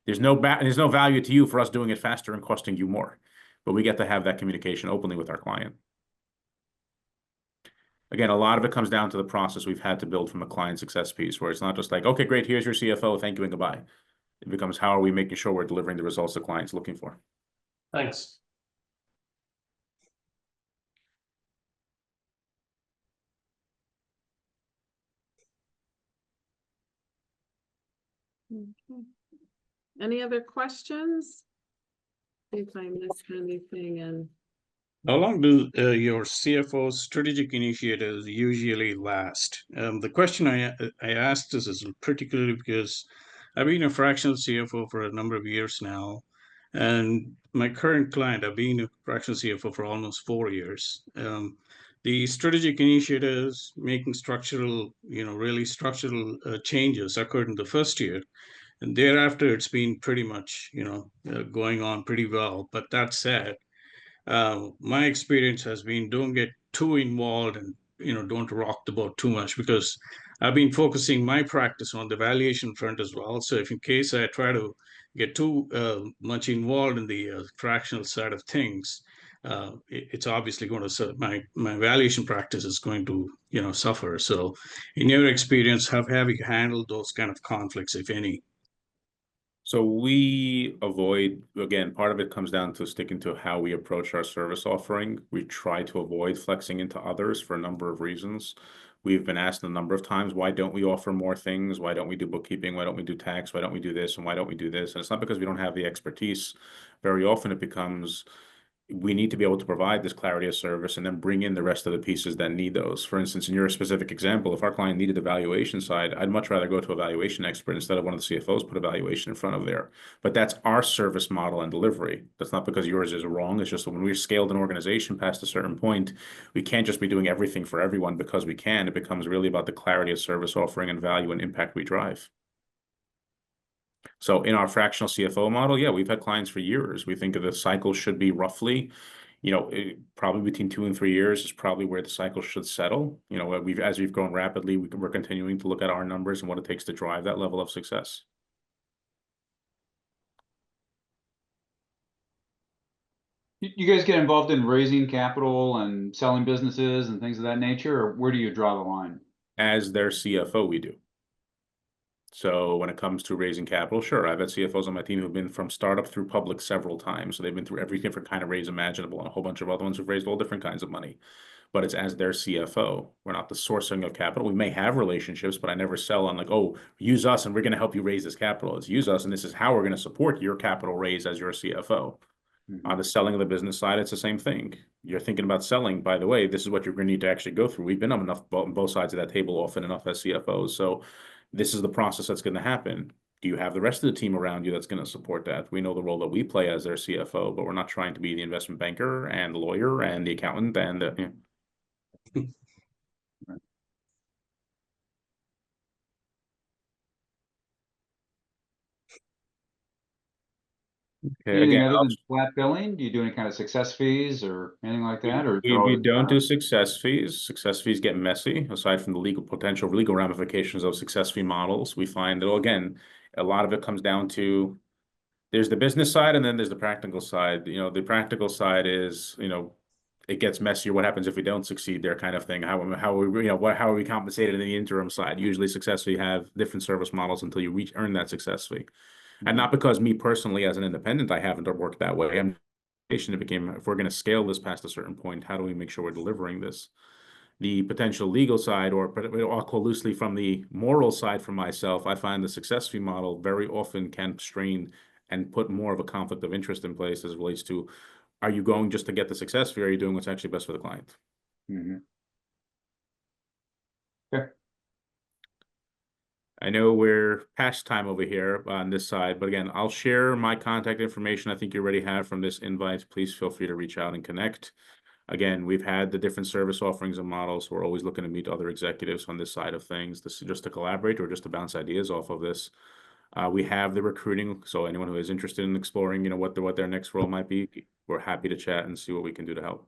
There's no value to you for us doing it faster and costing you more. But we get to have that communication openly with our client. Again, a lot of it comes down to the process we've had to build from a client success piece, where it's not just like, okay, great, here's your CFO, thank you and goodbye. It becomes, how are we making sure we're delivering the results the client's looking for? Thanks. Okay. Any other questions? See if I missed anything and How long do your CFO's strategic initiatives usually last? The question I asked this is particularly because I've been a fractional CFO for a number of years now, and my current client, I've been a fractional CFO for almost 4 years. The strategic initiatives, making structural, really structural changes occurred in the first year, and thereafter it's been pretty much, going on pretty well. But that said, my experience has been, don't get too involved and don't rock the boat too much, because I've been focusing my practice on the valuation front as well. So if in case I try to get too much involved in the fractional side of things, it's obviously going to my valuation practice is going to suffer. So in your experience, have you handled those kind of conflicts, if any? So we avoid, again, part of it comes down to sticking to how we approach our service offering. We try to avoid flexing into others for a number of reasons. We've been asked a number of times, why don't we offer more things? Why don't we do bookkeeping? Why don't we do tax? Why don't we do this? And why don't we do this? And it's not because we don't have the expertise. Very often it becomes, we need to be able to provide this clarity of service and then bring in the rest of the pieces that need those. For instance, in your specific example, if our client needed the valuation side, I'd much rather go to a valuation expert instead of one of the CFOs put a valuation in front of there. But that's our service model and delivery. That's not because yours is wrong. It's just that when we've scaled an organization past a certain point, we can't just be doing everything for everyone because we can. It becomes really about the clarity of service offering and value and impact we drive. So in our fractional CFO model, yeah, we've had clients for years. We think that the cycle should be roughly, probably between 2 and 3 years is probably where the cycle should settle. As we've grown rapidly, we're continuing to look at our numbers and what it takes to drive that level of success. You guys get involved in raising capital and selling businesses and things of that nature, or where do you draw the line? As their CFO, we do. So when it comes to raising capital, sure, I've had CFOs on my team who've been from startup through public several times. So they've been through every different kind of raise imaginable, and a whole bunch of other ones who've raised all different kinds of money. But it's as their CFO. We're not the sourcing of capital. We may have relationships, but I never sell on like, oh, use us and we're going to help you raise this capital. It's use us and this is how we're going to support your capital raise as your CFO. On the selling of the business side, it's the same thing. You're thinking about selling, by the way, this is what you're going to need to actually go through. We've been on both sides of that table often enough as CFOs. So this is the process that's going to happen. Do you have the rest of the team around you that's going to support that? We know the role that we play as their CFO, but we're not trying to be the investment banker and the lawyer and the accountant and the, Okay, Anything again, other than flat billing? Do you do any kind of success fees or anything like that? Or we don't do success fees. Success fees get messy. Aside from the potential legal ramifications of success fee models, we find that, again, a lot of it comes down to, there's the business side and then there's the practical side. The practical side is, it gets messier. What happens if we don't succeed there, kind of thing. How are we compensated in the interim side? Usually success fee have different service models until you earn that success fee. And not because me personally as an independent, I haven't worked that way. It became, if we're going to scale this past a certain point, how do we make sure we're delivering this? The potential legal side, or I'll call loosely from the moral side for myself, I find the success fee model very often can strain and put more of a conflict of interest in place as it relates to, are you going just to get the success fee, or are you doing what's actually best for the client? Okay. I know we're past time over here on this side, but again, I'll share my contact information. I think you already have from this invite. Please feel free to reach out and connect. Again, we've had the different service offerings and models. We're always looking to meet other executives on this side of things, just to collaborate or just to bounce ideas off of this. We have the recruiting, so anyone who is interested in exploring, what their next role might be, we're happy to chat and see what we can do to help.